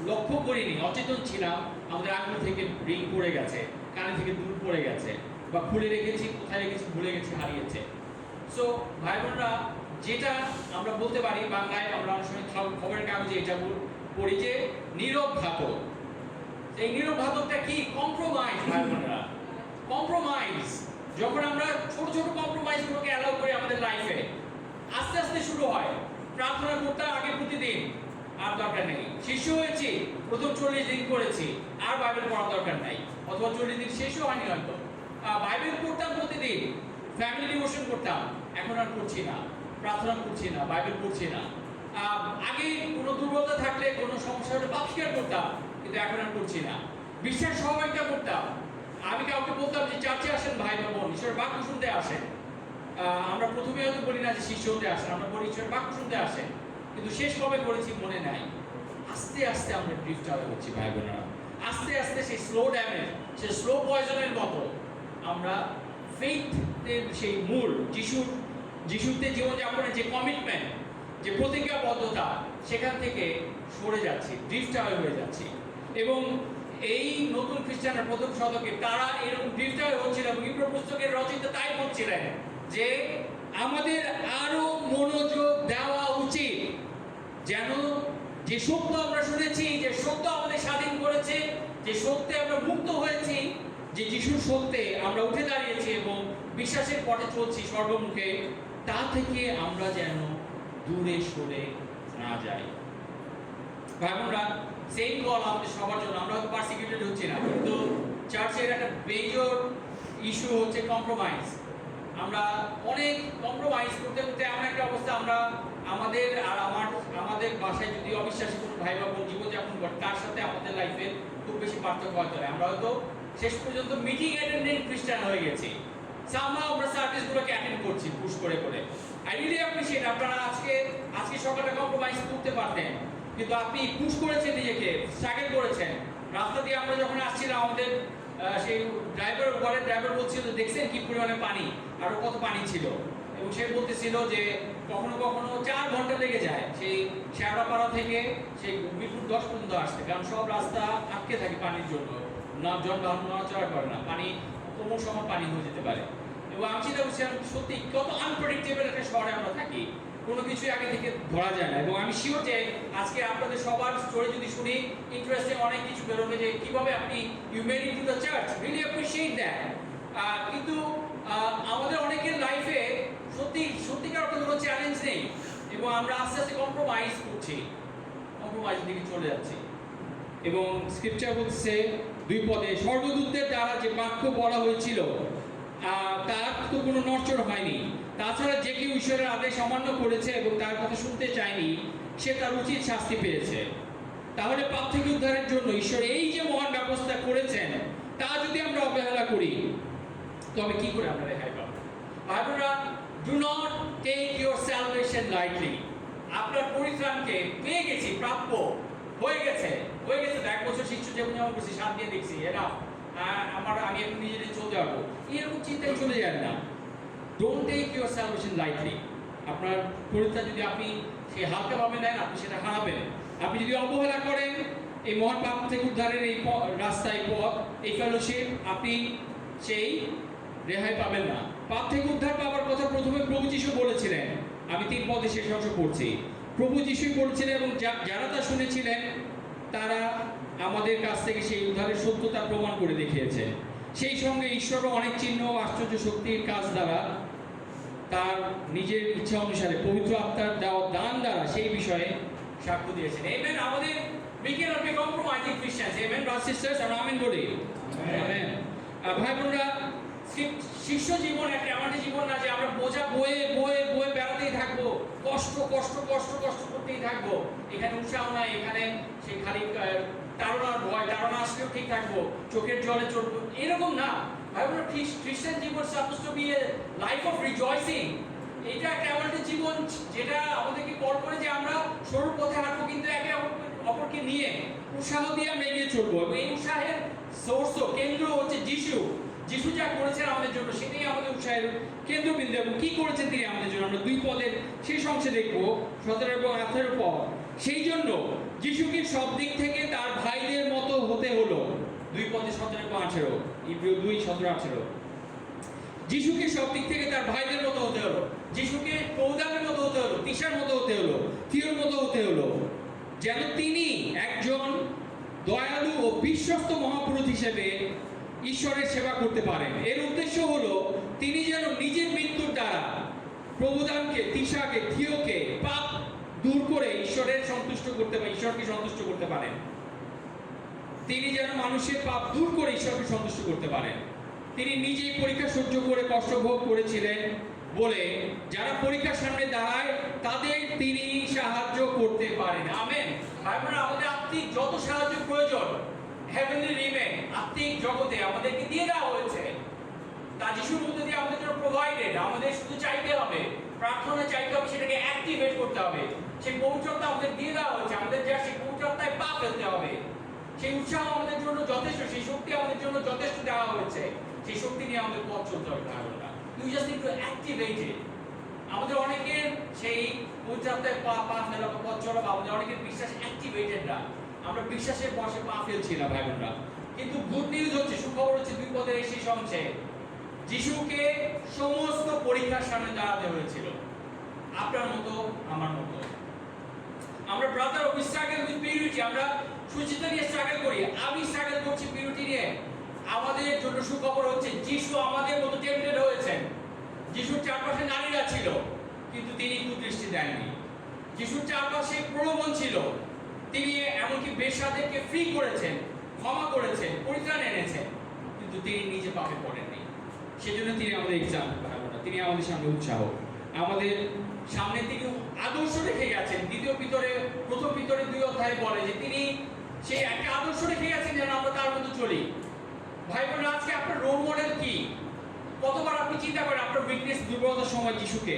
লক্ষ্য করিনি, অচেতন ছিলাম, আমাদের আঙুল থেকে রিং পড়ে গেছে, কানে থেকে দূর পড়ে গেছে, বা খুলে রেখেছি, কোথায় রেখেছি ভুলে গেছি, হারিয়েছে। সো ভাই বোনরা, যেটা আমরা বলতে পারি বাংলায়, আমরা অনেক সময় খবরের কাগজে এটা পড়ি যে নীরব ঘাতক। এই নীরব ঘাতকটা কি? কম্প্রোমাইজ ভাই বোনরা, কম্প্রোমাইজ। যখন আমরা ছোট ছোট কম্প্রোমাইজগুলোকে অ্যালাউ করি আমাদের লাইফে, আস্তে আস্তে শুরু হয়। প্রার্থনা করতে আগে প্রতিদিন, আর দরকার নেই। শিশু হয়েছি, প্রথম 40 দিন করেছি, আর বাইবেল পড়ার দরকার নাই, অথবা 40 দিন শেষও হয়নি হয়তো। বাইবেল পড়তাম প্রতিদিন, ফ্যামিলি ডিভোশন করতাম, এখন আর করছি না, প্রার্থনা করছি না, বাইবেল পড়ছি না। আগে কোনো দুর্বলতা থাকলে, কোনো সমস্যা হলে পাপ স্বীকার করতাম, কিন্তু এখন আর করছি না। বিশ্বাস সহযোগিতা করতাম, আমি কাউকে বলতাম যে চার্চে আসেন ভাই বা বোন, ঈশ্বরের বাক্য শুনতে আসেন। আমরা প্রথমে হয়তো বলি না যে শিষ্য হতে আসেন, আমরা বলি ঈশ্বরের বাক্য শুনতে আসেন, কিন্তু শেষ কবে করেছি মনে নাই। আস্তে আস্তে আমরা ড্রিফট আউট হচ্ছি ভাই বোনেরা, আস্তে আস্তে সেই স্লো ড্যামেজ, সেই স্লো পয়জনের মতো আমরা ফেইথের সেই মূল যিশুতে জীবনযাপনের যে কমিটমেন্ট, যে প্রতিজ্ঞাবদ্ধতা, সেখান থেকে সরে যাচ্ছি, ড্রিফট আউট হয়ে যাচ্ছি। এবং এই নতুন খ্রিস্টানরা প্রথম শতকে তারা এরকম ড্রিফট আউট হচ্ছিল, এবং ইব্রাহিম পুস্তকের রচয়িতা তাই বলছিলেন যে আমাদের আরো মনোযোগ দেওয়া উচিত, যেন যে সত্য আমরা শুনেছি, যে সত্য আমাদের স্বাধীন করেছে, যে সত্যে আমরা মুক্ত হয়েছি, যে যিশুর সত্যে আমরা উঠে দাঁড়িয়েছি এবং বিশ্বাসের পথে চলছি সর্বমুখে, তা থেকে আমরা যেন দূরে সরে না যাই। ভাই বোনরা, সেম কল আমাদের সবার জন্য। আমরা হয়তো পারসিকিউটেড হচ্ছি না, কিন্তু চার্চের একটা মেজর ইস্যু হচ্ছে কম্প্রোমাইজ। আমরা অনেক কম্প্রোমাইজ করতে করতে এমন একটা অবস্থা, আমরা আমাদের আর আমাদের বাসায় যদি অবিশ্বাসী কোনো ভাই বা বোন জীবনযাপন করে, তার সাথে আমাদের লাইফে খুব বেশি পার্থক্য হতে হয়। আমরা হয়তো শেষ পর্যন্ত মিটিং অ্যাটেন্ডেন্ট খ্রিস্টান হয়ে গেছি, সামহাও আমরা সার্ভিসগুলোকে অ্যাটেন্ড করছি পুশ করে করে। আই রিয়েলি অ্যাপ্রিশিয়েট আপনারা আজকে সকালে কম্প্রোমাইজ করতে পারতেন, কিন্তু আপনি পুশ করেছেন নিজেকে, স্ট্রাগল করেছেন। রাস্তা দিয়ে আমরা যখন আসছিলাম, আমাদের সেই ড্রাইভার বলছিল দেখছেন কি পরিমাণে পানি, আরো কত পানি ছিল, এবং সে বলতেছিল যে কখনো কখনো 4 ঘন্টা লেগে যায় সেই শেওড়াপাড়া থেকে সেই মিরপুর 10 পর্যন্ত আসতে, কারণ সব রাস্তা আটকে থাকে পানির জন্য, না যানবাহন নড়াচড়া করে না, পানি কোনো সময় পানি হয়ে যেতে পারে। এবং আমি চিন্তা করছিলাম সত্যি কত আনপ্রেডিক্টেবল একটা শহরে আমরা থাকি, কোনো কিছুই আগে থেকে ধরা যায় না। এবং আমি শিওর যে আজকে আপনাদের সবার স্টোরি যদি শুনি ইন্টারেস্টিং অনেক কিছু বেরোবে, যে কিভাবে আপনি you made it to the church, really appreciate that. কিন্তু আমাদের অনেকের লাইফে সত্যিকার অর্থে কোনো চ্যালেঞ্জ নেই, এবং আমরা আস্তে আস্তে কম্প্রোমাইজ করছি, কম্প্রোমাইজের দিকে চলে যাচ্ছি। এবং স্ক্রিপচার বলছে 2 পদে, স্বর্গদূতদের দ্বারা যে বাক্য বলা হয়েছিল তার তো কোনো নড়চড় হয়নি। তাছাড়া যে কেউ ঈশ্বরের আদেশ অমান্য করেছে এবং তার কথা শুনতে চায়নি, সে তার উচিত শাস্তি পেয়েছে। তাহলে পাপ থেকে উদ্ধারের জন্য ঈশ্বর এই যে মহান ব্যবস্থা করেছেন, তা যদি আমরা অবহেলা করি, তবে কি করে আমরা রেহাই পাবো? আপনারা do not take your salvation lightly. আপনার পরিত্রাণকে পেয়ে গেছি, প্রাপ্য হয়ে গেছে। 1 বছর শিশু যেমন যেমন করছি, 7 দিয়ে দেখছি এরা আমি এখন নিজে চলতে পারবো, এরকম চিন্তায় চলে যান না। Don't take your salvation lightly. আপনার পরিত্রাণ যদি আপনি সেই হালকাভাবে নেন, আপনি সেটা হারাবেন। আপনি যদি অবহেলা করেন এই মহান পাপ থেকে উদ্ধারের এই রাস্তায়, পথ, এই ফেলোশিপ, আপনি সেই রেহাই পাবেন না। পাপ থেকে উদ্ধার পাওয়ার কথা প্রথমে প্রভু যিশু বলেছিলেন। আমি 3 পদে শেষ অংশ পড়ছি। প্রভু যিশুই বলেছিলেন এবং যারা তা শুনেছিলেন তারা আমাদের কাছ থেকে সেই উদ্ধারের সত্যতা প্রমাণ করে দেখিয়েছে। সেই সঙ্গে ঈশ্বরও অনেক চিহ্ন ও আশ্চর্য শক্তির কাজ দ্বারা তার নিজের ইচ্ছা অনুসারে পবিত্র আত্মার দেওয়া দান দ্বারা সেই বিষয়ে সাক্ষ্য দিয়েছেন। আমেন। আমাদের we cannot be compromising Christians. Amen, brothers and sisters, আমরা আমেন বলি। আমেন। ভাই বোনরা, শিষ্য জীবন একটা আমাদের জীবন না যে আমরা বোঝা বয়ে বয়ে বয়ে বেড়াতেই থাকবো, কষ্ট কষ্ট কষ্ট কষ্ট করতেই থাকবো। এখানে উৎসাহ নাই, এখানে সেই খালি তাড়নার ভয়, তাড়না আসলেও ঠিক থাকবো, চোখের জলে চলবো, এরকম না। ভাই বোনরা, খ্রিস্টান জীবন suppose to be a life of rejoicing. এটা একটা এমন একটা জীবন যেটা আমাদেরকে কল করে যে আমরা সরু পথে হাঁটবো, কিন্তু একে অপরকে নিয়ে উৎসাহ দিয়ে আমরা এগিয়ে চলবো। এবং এই উৎসাহের সোর্স, কেন্দ্র হচ্ছে যিশু। যিশু যা করেছেন আমাদের জন্য সেটাই আমাদের উৎসাহের কেন্দ্রবিন্দু। এবং কি করেছেন তিনি আমাদের জন্য, আমরা 2 পদের শেষ অংশে দেখবো, 17 এবং 18 পদ। সেই জন্য যিশুকে সব দিক থেকে তার ভাইদের মতো হতে হলো। 2 পদে 17 এবং 18, ইব্রিয় 2, 17, 18। যিশুকে সব দিক থেকে তার ভাইদের মতো হতে হলো। যিশুকে পৌদামের মতো হতে হলো, তিসার মতো হতে হলো, থিওর মতো হতে হলো, যেন তিনি একজন দয়ালু ও বিশ্বস্ত মহাপুরুষ হিসেবে ঈশ্বরের সেবা করতে পারেন। এর উদ্দেশ্য হলো তিনি যেন নিজের মৃত্যুর দ্বারা প্রভুদানকে, তিসাকে, থিওকে পাপ দূর করে ঈশ্বরকে সন্তুষ্ট করতে পারেন। তিনি যেন মানুষের পাপ দূর করে ঈশ্বরকে সন্তুষ্ট করতে পারেন। তিনি নিজেই পরীক্ষা সহ্য করে কষ্ট ভোগ করেছিলেন বলে যারা পরীক্ষার সামনে দাঁড়ায় তাদের তিনি সাহায্য করতে পারেন। আমেন। আমরা আমাদের আত্মিক যত সাহায্য প্রয়োজন হেভেনলি রিমে, আত্মিক জগতে আমাদেরকে দিয়ে দেওয়া হয়েছে। তা যিশুর মধ্যে দিয়ে আমাদের জন্য প্রোভাইডেড। আমাদের শুধু চাইতে হবে, প্রার্থনা চাইতে হবে, সেটাকে অ্যাক্টিভেট করতে হবে। সেই পবিত্রতা আমাদের দিয়ে দেওয়া হয়েছে, আমাদের যা সেই পবিত্রতায় পা ফেলতে হবে। সেই উৎসাহ আমাদের জন্য যথেষ্ট, সেই শক্তি আমাদের জন্য যথেষ্ট দেওয়া হয়েছে। সেই শক্তি নিয়ে আমাদের পথ চলতে হবে। You just need to activate it. আমাদের অনেকের সেই পবিত্রতায় পা ফেলা, পথ চলা, আমাদের অনেকের বিশ্বাস অ্যাক্টিভেটেড না। আমরা বিশ্বাসের বসে পা ফেলছি না ভাই বোনরা। কিন্তু গুড নিউজ হচ্ছে, সুখবর হচ্ছে 2 পদের এই শেষ অংশে যিশুকে সমস্ত পরীক্ষার সামনে দাঁড়াতে হয়েছিল, আপনার মতো আমার মতো। আমরা brother of struggle with purity, আমরা সুচিতা নিয়ে স্ট্রাগল করি, আমি স্ট্রাগল করছি পিউরিটি নিয়ে। আমাদের জন্য সুখবর হচ্ছে যিশু আমাদের মতো টেম্পটেড হয়েছেন। যিশুর চারপাশে নারীরা ছিল, কিন্তু তিনি কুদৃষ্টি দেননি। যিশুর চারপাশে প্রলোভন ছিল, তিনি এমনকি বেশ্যাদেরকে ফ্রি করেছেন, ক্ষমা করেছেন, পরিত্রাণ এনেছেন, কিন্তু তিনি নিজে পাপে পড়েননি। সেজন্য তিনি আমাদের এক্সাম্পল, তিনি আমাদের সামনে উৎসাহ, আমাদের সামনে তিনি আদর্শ রেখে গেছেন। 1 পিতরে 2 অধ্যায়ে বলে যে তিনি সেই একটা আদর্শ রেখে গেছেন যেন আমরা তার মতো চলি। ভাই বোন, আজকে আপনার রোল মডেল কি? কতবার আপনি চিন্তা করেন আপনার উইকনেস, দুর্বলতার সময় যিশুকে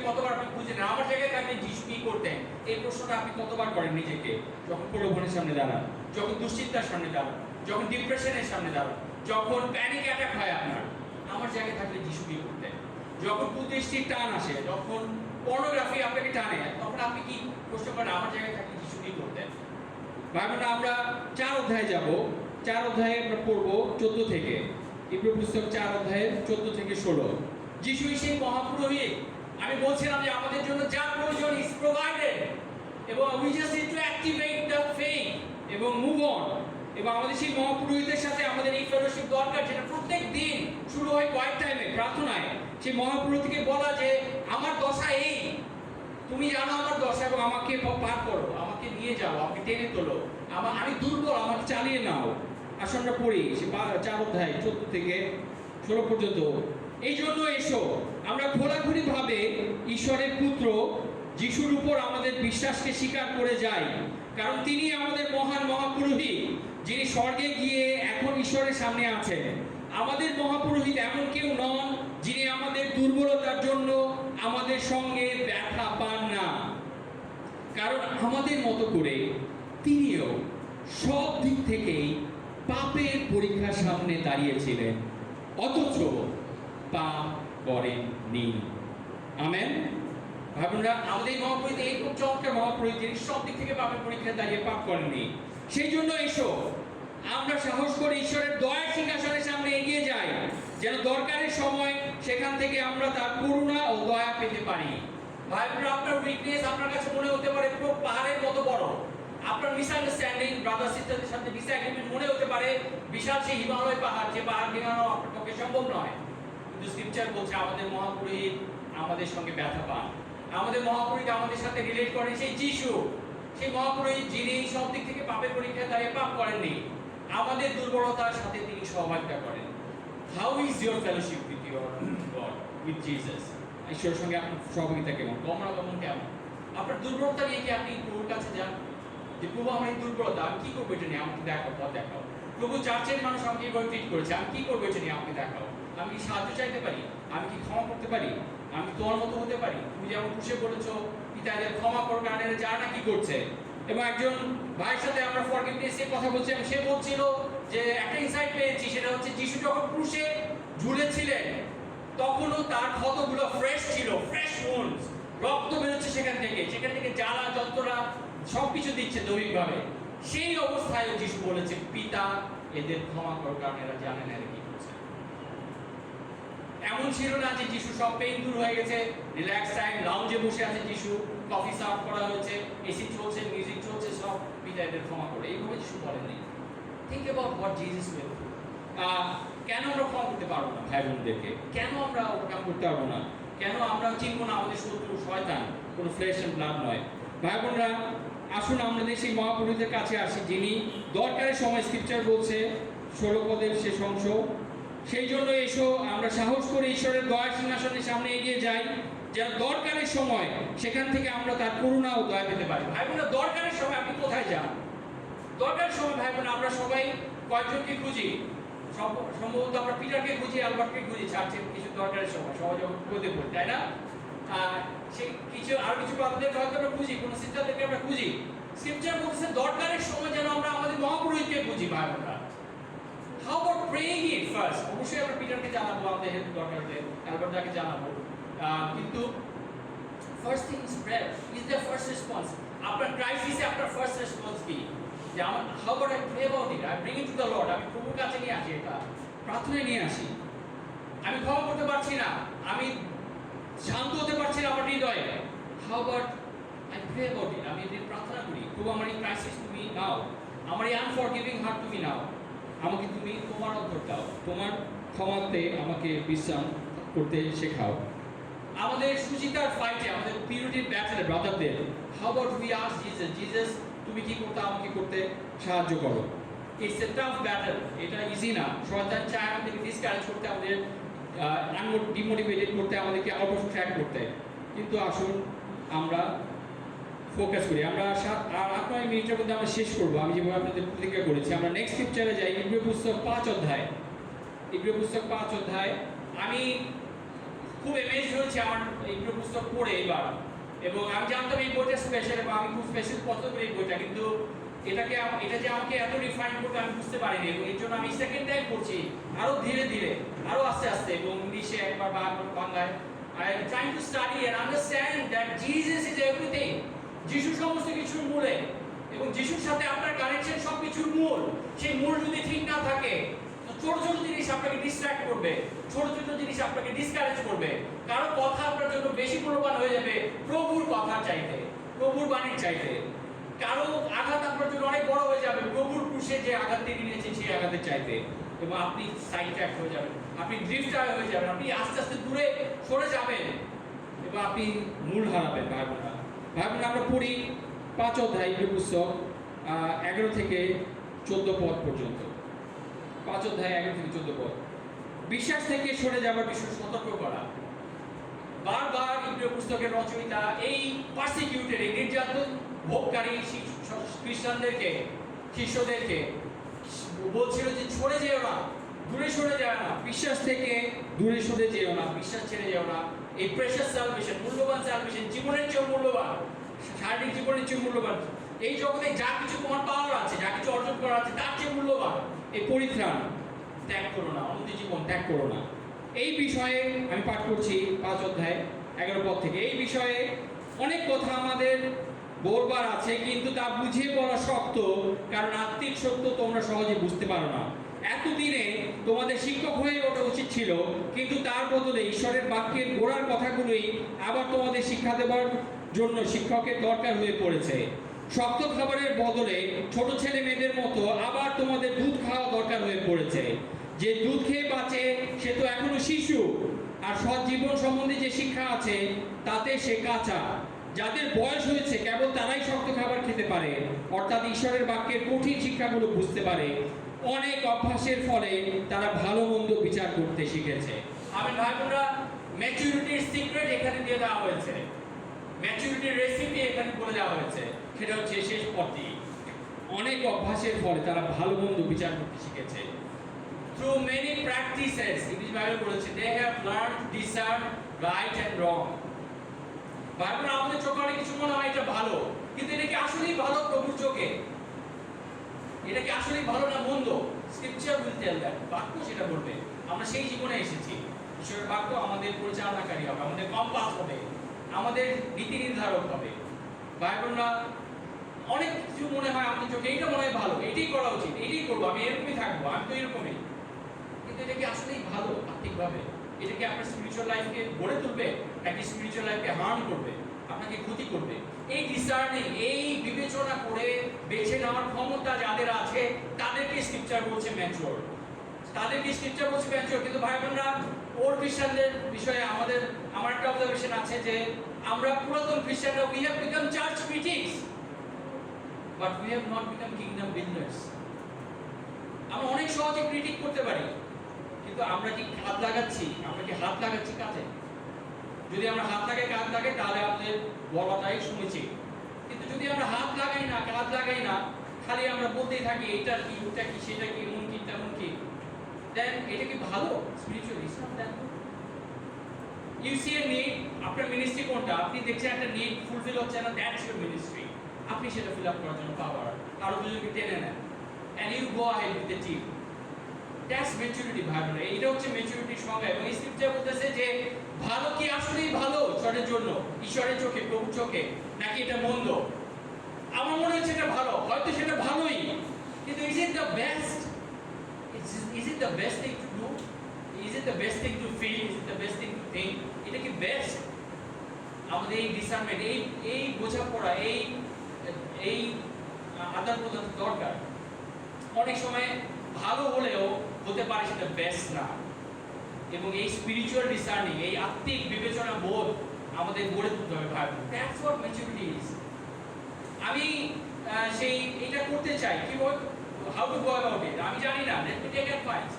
কতবার আপনি খুঁজে নেন? আমার জায়গায় থাকলে যিশু কি করতেন, এই প্রশ্নটা আপনি কতবার করেন নিজেকে? যখন প্রলোভনের সামনে দাঁড়ান, যখন দুশ্চিন্তার সামনে দাঁড়ান, যখন ডিপ্রেশনের সামনে দাঁড়ান, যখন প্যানিক অ্যাটাক হয় আপনার, আমার জায়গায় থাকলে যিশু কি করতেন? যখন কুদৃষ্টির টান আসে, যখন পর্নোগ্রাফি আপনাকে টানে, তখন আপনি কি প্রশ্ন করেন আমার জায়গায় থাকলে যিশু কি করতেন? ভাই বোনেরা, আমরা 4 অধ্যায়ে যাব। 4 অধ্যায়ে আমরা পড়বো 14 থেকে। ইব্রিয় পুস্তক 4 অধ্যায়ের 14 থেকে 16। যিশুই সেই মহাপুরোহিত। আমি বলছিলাম যে আমাদের জন্য যা প্রয়োজন ইজ প্রোভাইডেড, এবং we just need to activate the faith এবং মুভ অন। এবং আমাদের সেই মহাপুরোহিতের সাথে আমাদের এই ফেলোশিপ দরকার, যেটা প্রত্যেক দিন শুরু হয় কোয়াইট টাইমে, প্রার্থনায়। সেই মহাপুরোহিতকে বলা যে আমার দশা এই, তুমি জানো আমার দশা, এবং আমাকে পার করো, আমাকে নিয়ে যাও, আমাকে টেনে তোলো, আমি দুর্বল, আমাকে চালিয়ে নাও। আসলে আমরা পড়ি সে 4 অধ্যায় 14 থেকে 16 পর্যন্ত। এই জন্য এসো আমরা খোলাখুলি ভাবে ঈশ্বরের পুত্র যিশুর উপর আমাদের বিশ্বাসকে স্বীকার করে যাই, কারণ তিনি আমাদের মহান মহাপুরোহিত, যিনি স্বর্গে গিয়ে এখন ঈশ্বরের সামনে আছেন। আমাদের মহাপুরোহিত এমন কেউ নন যিনি আমাদের দুর্বলতার জন্য আমাদের সঙ্গে ব্যথা পান না, কারণ আমাদের মতো করে তিনিও সব দিক থেকেই পাপের পরীক্ষার সামনে দাঁড়িয়েছিলেন, অথচ পাপ করেননি। আমেন। ভাবুনরা, আমাদের মহাপুরোহিত এই খুব চমৎকার মহাপুরোহিত, যিনি সব দিক থেকে পাপের পরীক্ষায় দাঁড়িয়ে পাপ করেননি। সেই জন্য এসো আমরা সাহস করে ঈশ্বরের দয়ার সিংহাসনের সামনে এগিয়ে যাই, যেন দরকারের সময় সেখান থেকে আমরা তার করুণা ও দয়া পেতে পারি। ভাই বোনেরা, আপনার উইকনেস আপনার কাছে মনে হতে পারে পুরো পাহাড়ের মতো বড়। আপনার মিসআন্ডারস্ট্যান্ডিং, ব্রাদার সিস্টারদের সাথে ডিসএগ্রিমেন্ট মনে হতে পারে বিশাল সেই হিমালয় পাহাড়, যে পাহাড় ডিঙানো আপনার পক্ষে সম্ভব নয়। কিন্তু স্ক্রিপচার বলছে আমাদের মহাপুরোহিত আমাদের সঙ্গে ব্যথা পান। আমাদের মহাপুরোহিত আমাদের সাথে রিলেট করেন সেই যিশু, সেই মহাপুরোহিত যিনি সব দিক থেকে পাপের পরীক্ষায় দাঁড়িয়ে পাপ করেননি। আমাদের দুর্বলতার সাথে তিনি সহযোগিতা করেন। How is your fellowship with your god, with Jesus? ঈশ্বরের সঙ্গে আপনার সহযোগিতা কেমন, গমনাগমন কেমন? আপনার দুর্বলতা নিয়ে কি আপনি প্রভুর কাছে যান যে প্রভু আমার এই দুর্বলতা, আমি কি করবো এটা নিয়ে, আমাকে দেখাও, পথ দেখাও। প্রভু চার্চের মানুষ আমাকে এইভাবে ট্রিট করেছে, আমি কি করবো এটা নিয়ে, আমাকে দেখাও। আমি কি সাহায্য চাইতে পারি? আমি কি ক্ষমা করতে পারি? আমি তোমার মতো হতে পারি? তুমি যেমন খুশি বলেছো পিতাদের ক্ষমা করো কারণ এরা জানে না কি করছে। এবং একজন ভাইয়ের সাথে আমরা ফরগিভনেস এর কথা বলছি, সে বলছিল যে একটা ইনসাইট পেয়েছি, সেটা হচ্ছে যিশু যখন ক্রুশে ঝুলেছিলেন তখনও তার ক্ষতগুলো ফ্রেশ ছিল, ফ্রেশ উন্ডস, রক্ত বেরোচ্ছে সেখান থেকে জ্বালা যন্ত্রণা সবকিছু দিচ্ছে দৈহিকভাবে। সেই অবস্থায় যিশু বলেছে পিতা এদের ক্ষমা করো কারণ এরা জানে না এরা কি করছে। এমন ছিল না যে যিশু সব পেইন দূর হয়ে গেছে, রিল্যাক্স টাইম, লাউঞ্জে বসে আছে যিশু, কফি সার্ভ করা হয়েছে, এসি চলছে, মিউজিক চলছে, সব পিতা এদের ক্ষমা করো, এইভাবে যিশু বলেননি। Think about what Jesus will do. কেন আমরা ক্ষমা করতে পারবো না ভাই বোনদেরকে? কেন আমরা ওভারকাম করতে পারবো না? কেন আমরা চিনবো না আমাদের শত্রু শয়তান, কোনো ফ্লেশ এন্ড ব্লাড নয়? ভাই বোনরা, আসুন আমাদের সেই মহাপুরুষদের কাছে আসি, যিনি দরকারের সময়, স্ক্রিপচার বলছে 16 পদের শেষ অংশ, সেই জন্য এসো আমরা সাহস করে ঈশ্বরের দয়া সিংহাসনের সামনে এগিয়ে যাই, যেন দরকারের সময় সেখান থেকে আমরা তার করুণা ও দয়া পেতে পারি। ভাই বোনরা, দরকারের সময় আপনি কোথায় যান? দরকারের সময় ভাই বোন আমরা সবাই কয়েকজনকে খুঁজি, সম্ভবত আমরা পিটারকে খুঁজি, আলবার্টকে খুঁজি চার্চের কিছু দরকারের সময়, সবাই যখন বিপদে পড়ি, তাই না? সেই কিছু আর কিছু ব্রাদারদেরকে হয়তো আমরা খুঁজি, কোনো সিস্টারদেরকে আমরা খুঁজি। স্ক্রিপচার বলছে দরকারের সময় যেন আমরা আমাদের মহাপুরোহিতকে খুঁজি। ভাই বোনরা, how about praying it first? অবশ্যই আমরা পিটারকে জানাবো, আমাদের হেল্প দরকার হলে অ্যালবার্টকে জানাবো, কিন্তু first thing is prayer is the first response. আপনার ক্রাইসিসে আপনার ফার্স্ট রেসপন্স কি? যে আমার how about I pray about it, I bring it to the Lord, আমি প্রভুর কাছে নিয়ে আসি, এটা প্রার্থনায় নিয়ে আসি। আমি ক্ষমা করতে পারছি না, আমি শান্ত হতে পারছি না আমার হৃদয়ে, how about I pray about it, আমি এদের প্রার্থনা করি, প্রভু আমার এই ক্রাইসিস তুমি নাও, আমার এই আনফরগিভিং হার্ট তুমি নাও, আমাকে তুমি তোমার অন্তর দাও, তোমার ক্ষমাতে আমাকে বিশ্রাম করতে শেখাও। আমাদের সুচিতার ফাইটে, আমাদের পিউরিটির ব্যাটেলে ব্রাদারদের, how about we ask Jesus, Jesus তুমি কি করতে, আমাকে করতে সাহায্য করো। ইটস এ টাফ ব্যাটল, এটা ইজি না। শয়তান চায় আমাদেরকে ডিসকারেজ করতে, আমাদের ডিমোটিভেটেড করতে, আমাদেরকে আউট অফ ট্র্যাক করতে। কিন্তু আসুন আমরা ফোকাস করি। আমরা 8-9 মিনিটের মধ্যে আমরা শেষ করবো, আমি যেভাবে আপনাদের প্রতিজ্ঞা করেছি। আমরা নেক্সট স্ক্রিপচারে যাই, ইব্রিয় পুস্তক 5 অধ্যায়। ইব্রিয় পুস্তক 5 অধ্যায়। আমি খুব এমেজ হয়েছি আমার ইব্রিয় পুস্তক পড়ে এবার, এবং আমি জানতাম এই বইটা স্পেশাল, এবং আমি খুব স্পেশাল পছন্দ করি এই বইটা, কিন্তু এটা যে আমাকে এত রিফাইন করবে আমি বুঝতে পারিনি, এবং এর জন্য আমি সেকেন্ড টাইম পড়ছি আরো ধীরে ধীরে, আরো আস্তে আস্তে, এবং ইংলিশে একবার বাংলায় I am trying to study and understand that Jesus is everything. যিশু সমস্ত কিছুর মূলে এবং যিশুর সাথে আপনার কানেকশন সব কিছুর মূল। সেই মূল যদি ঠিক না থাকে তো ছোট ছোট জিনিস আপনাকে ডিস্ট্র্যাক্ট করবে, ছোট ছোট জিনিস আপনাকে ডিসকারেজ করবে। কারো কথা আপনার জন্য বেশি মূল্যবান হয়ে যাবে প্রভুর কথা চাইতে, প্রভুর বাণীর চাইতে। কারো আঘাত আপনার জন্য অনেক বড় হয়ে যাবে প্রভুর ক্রুশে যে আঘাত তিনি নিয়েছেন সেই আঘাতের চাইতে, এবং আপনি সাইড ট্র্যাক হয়ে যাবেন, আপনি ড্রিফটার হয়ে যাবেন, আপনি আস্তে আস্তে দূরে সরে যাবেন এবং আপনি মূল হারাবেন। ভাই বোনেরা, আমরা পড়ি 5 অধ্যায় ইব্রি পুস্তক 11 থেকে 14 পদ পর্যন্ত। 5 অধ্যায় 11 থেকে 14 পদ। বিশ্বাস থেকে সরে যাবার বিষয়ে সতর্ক করা। বারবার ইব্রি পুস্তকের রচয়িতা এই পারসিকিউটেড, এই নির্যাতন ভোগকারী খ্রিস্টানদেরকে, শিষ্যদেরকে বলছিল যে সরে যেও না, দূরে সরে যাও না, বিশ্বাস থেকে দূরে সরে যেও না, বিশ্বাস ছেড়ে যেও না। এই প্রেশাস সালভেশন, মূল্যবান সালভেশন, জীবনের চেয়ে মূল্যবান, শারীরিক জীবনের চেয়ে মূল্যবান, এই জগতে যা কিছু তোমার পাওয়ার আছে, যা কিছু অর্জন করা আছে তার চেয়ে মূল্যবান এই পরিত্রাণ ত্যাগ করো না, অনন্ত জীবন ত্যাগ করো না। এই বিষয়ে আমি পাঠ করছি 5 অধ্যায় 11 পদ থেকে। এই বিষয়ে অনেক কথা আমাদের বলবার আছে, কিন্তু তা বুঝিয়ে বলা শক্ত, কারণ আত্মিক সত্য তোমরা সহজে বুঝতে পারো না। এতদিনে তোমাদের শিক্ষক হয়ে ওঠা উচিত ছিল, কিন্তু তার বদলে ঈশ্বরের বাক্যের গোড়ার কথাগুলোই আবার তোমাদের শিক্ষা দেওয়ার জন্য শিক্ষকের দরকার হয়ে পড়েছে। শক্ত খাবারের বদলে ছোট ছেলে মেয়েদের মতো আবার তোমাদের দুধ খাওয়া দরকার হয়ে পড়েছে। যে দুধ খেয়ে বাঁচে সে তো এখনো শিশু, আর সৎ জীবন সম্বন্ধে যে শিক্ষা আছে তাতে সে কাঁচা। যাদের বয়স হয়েছে কেবল তারাই শক্ত খাবার খেতে পারে, অর্থাৎ ঈশ্বরের বাক্যের কঠিন শিক্ষাগুলো বুঝতে পারে। অনেক অভ্যাসের ফলে তারা ভালো মন্দ বিচার করতে শিখেছে। আমি ভাই বোনরা, ম্যাচুরিটির সিক্রেট এখানে দিয়ে দেওয়া হয়েছে, ম্যাচুরিটির রেসিপি এখানে বলে দেওয়া হয়েছে, সেটা হচ্ছে শেষ পথে অনেক অভ্যাসের ফলে তারা ভালো মন্দ বিচার করতে শিখেছে। Through many practices, English Bible বলেছে, they have learned to discern right and wrong. Bible আমাদের চোখে অনেক কিছু মনে হয় এটা ভালো, কিন্তু এটা কি আসলেই ভালো প্রভুর চোখে? এটা কি আসলেই ভালো না মন্দ? স্ক্রিপচার উইল টেল দ্যাট, বাক্য সেটা বলবে। আমরা সেই জীবনে এসেছি, ঈশ্বরের বাক্য আমাদের পরিচালনাকারী হবে, আমাদের কম্পাস হবে, আমাদের নীতি নির্ধারক হবে। বাইবেলরা অনেক কিছু মনে হয় আমাদের চোখে, এইটা মনে হয় ভালো, এটাই করা উচিত, এটাই করবো, আমি এরকমই থাকবো, আমি তো এরকমই। কিন্তু এটা কি আসলেই ভালো আত্মিকভাবে? এটা কি আপনার স্পিরিচুয়াল লাইফকে গড়ে তুলবে নাকি স্পিরিচুয়াল লাইফকে হার্ম করবে, আপনাকে ক্ষতি করবে? এই ডিসার্নিং, এই বিবেচনা করে বেছে নেওয়ার ক্ষমতা যাদের আছে তাদেরকে স্ক্রিপচার বলছে ম্যাচিওর, তাদেরকে স্ক্রিপচার বলছে ম্যাচিওর। কিন্তু ভাই বোনরা, ওর খ্রিস্টানদের বিষয়ে আমার একটা অবজারভেশন আছে যে আমরা পুরাতন খ্রিস্টানরা we have become church critics, but we have not become kingdom builders. আমরা অনেক সহজে ক্রিটিক করতে পারি, কিন্তু আমরা কি হাত লাগাচ্ছি? আমরা কি হাত লাগাচ্ছি কাজে? যদি আমরা হাত লাগাই, কাজ লাগাই, তাহলে আমাদের বলাটাই শুনেছি। কিন্তু যদি আমরা হাত লাগাই না, কাজ লাগাই না, খালি আমরা বলতেই থাকি এটা কি, ওটা কি, সেটা কি, এমন কি, তেমন কি, দেন এটা কি ভালো spiritual? It's not that good. You see a need, আপনার মিনিস্ট্রি কোনটা? আপনি দেখছেন একটা নিড ফুলফিল হচ্ছে না, দ্যাটস ইউর মিনিস্ট্রি। আপনি সেটা ফিল আপ করার জন্য পাওয়ার আরো দুজনকে টেনে নেন, and you go ahead with the team. That's maturity ভাই বোনেরা, এটা হচ্ছে ম্যাচুরিটির সংজ্ঞা। এবং এই স্ক্রিপচার বলতেছে যে ভালো কি আসলেই ভালো ঈশ্বরের জন্য, ঈশ্বরের চোখে, প্রভুর চোখে, নাকি এটা মন্দ? আমার মনে হচ্ছে এটা ভালো, হয়তো সেটা ভালোই, কিন্তু is it the best? Is it the best thing to do? Is it the best thing to feel? Is it the best thing to think? এটা কি বেস্ট? আমাদের এই ডিসার্নমেন্ট, এই বোঝাপড়া, এই আদান প্রদান দরকার। অনেক সময় ভালো হলেও হতে পারে সেটা বেস্ট না, এবং এই স্পিরিচুয়াল ডিসার্নিং, এই আত্মিক বিবেচনা বোধ আমাদের গড়ে তুলতে হবে ভাই। That's what maturity is. আমি সেই এটা করতে চাই, কি বল, how to go about it আমি জানি না। Let me take advice,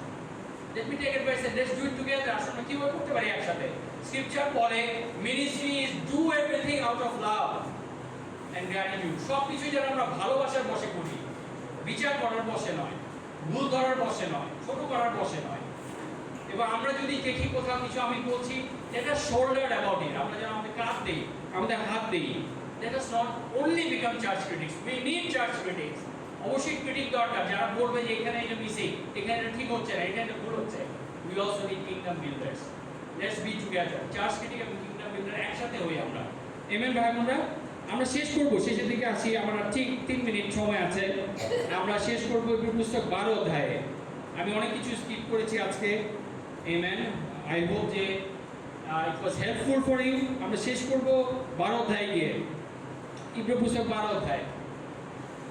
and let's do it together. আসলে কিভাবে করতে পারি একসাথে? স্ক্রিপচার বলে ministry is do everything out of love and gratitude. সব কিছুই যেন আমরা ভালোবাসার বশে করি, বিচার করার বশে নয়, ভুল ধরার বশে নয়, ছোট করার বশে নয়। এবং আমরা যদি দেখি কোথাও কিছু আমি বলছি, এটা শোল্ডার অ্যাবাউট ইট, আমরা যেন আমাদের কাঁধ দিই, আমাদের হাত দিই। Let us not only become church critics, we need church critics. অবশ্যই ক্রিটিক দরকার, যারা বলবে যে এখানে এটা মিসিং, এখানে এটা ঠিক হচ্ছে না, এখানে এটা ভুল হচ্ছে। We also need kingdom builders. Let's be together. Church critic এবং কিংডম বিল্ডার একসাথে হই আমরা। আমেন ভাই বোনরা? আমরা শেষ করব, শেষের দিকে আসি, আমার আর ঠিক 3 মিনিট সময় আছে। আমরা শেষ করব ইব্রিয় পুস্তক 12 অধ্যায়ে। আমি অনেক কিছু স্কিপ করেছি আজকে। আমেন। আই হোপ যে ইট ওয়াজ হেল্পফুল ফর ইউ। আমরা শেষ করব 12 অধ্যায়ে গিয়ে। ইব্রিয় পুস্তক 12 অধ্যায়।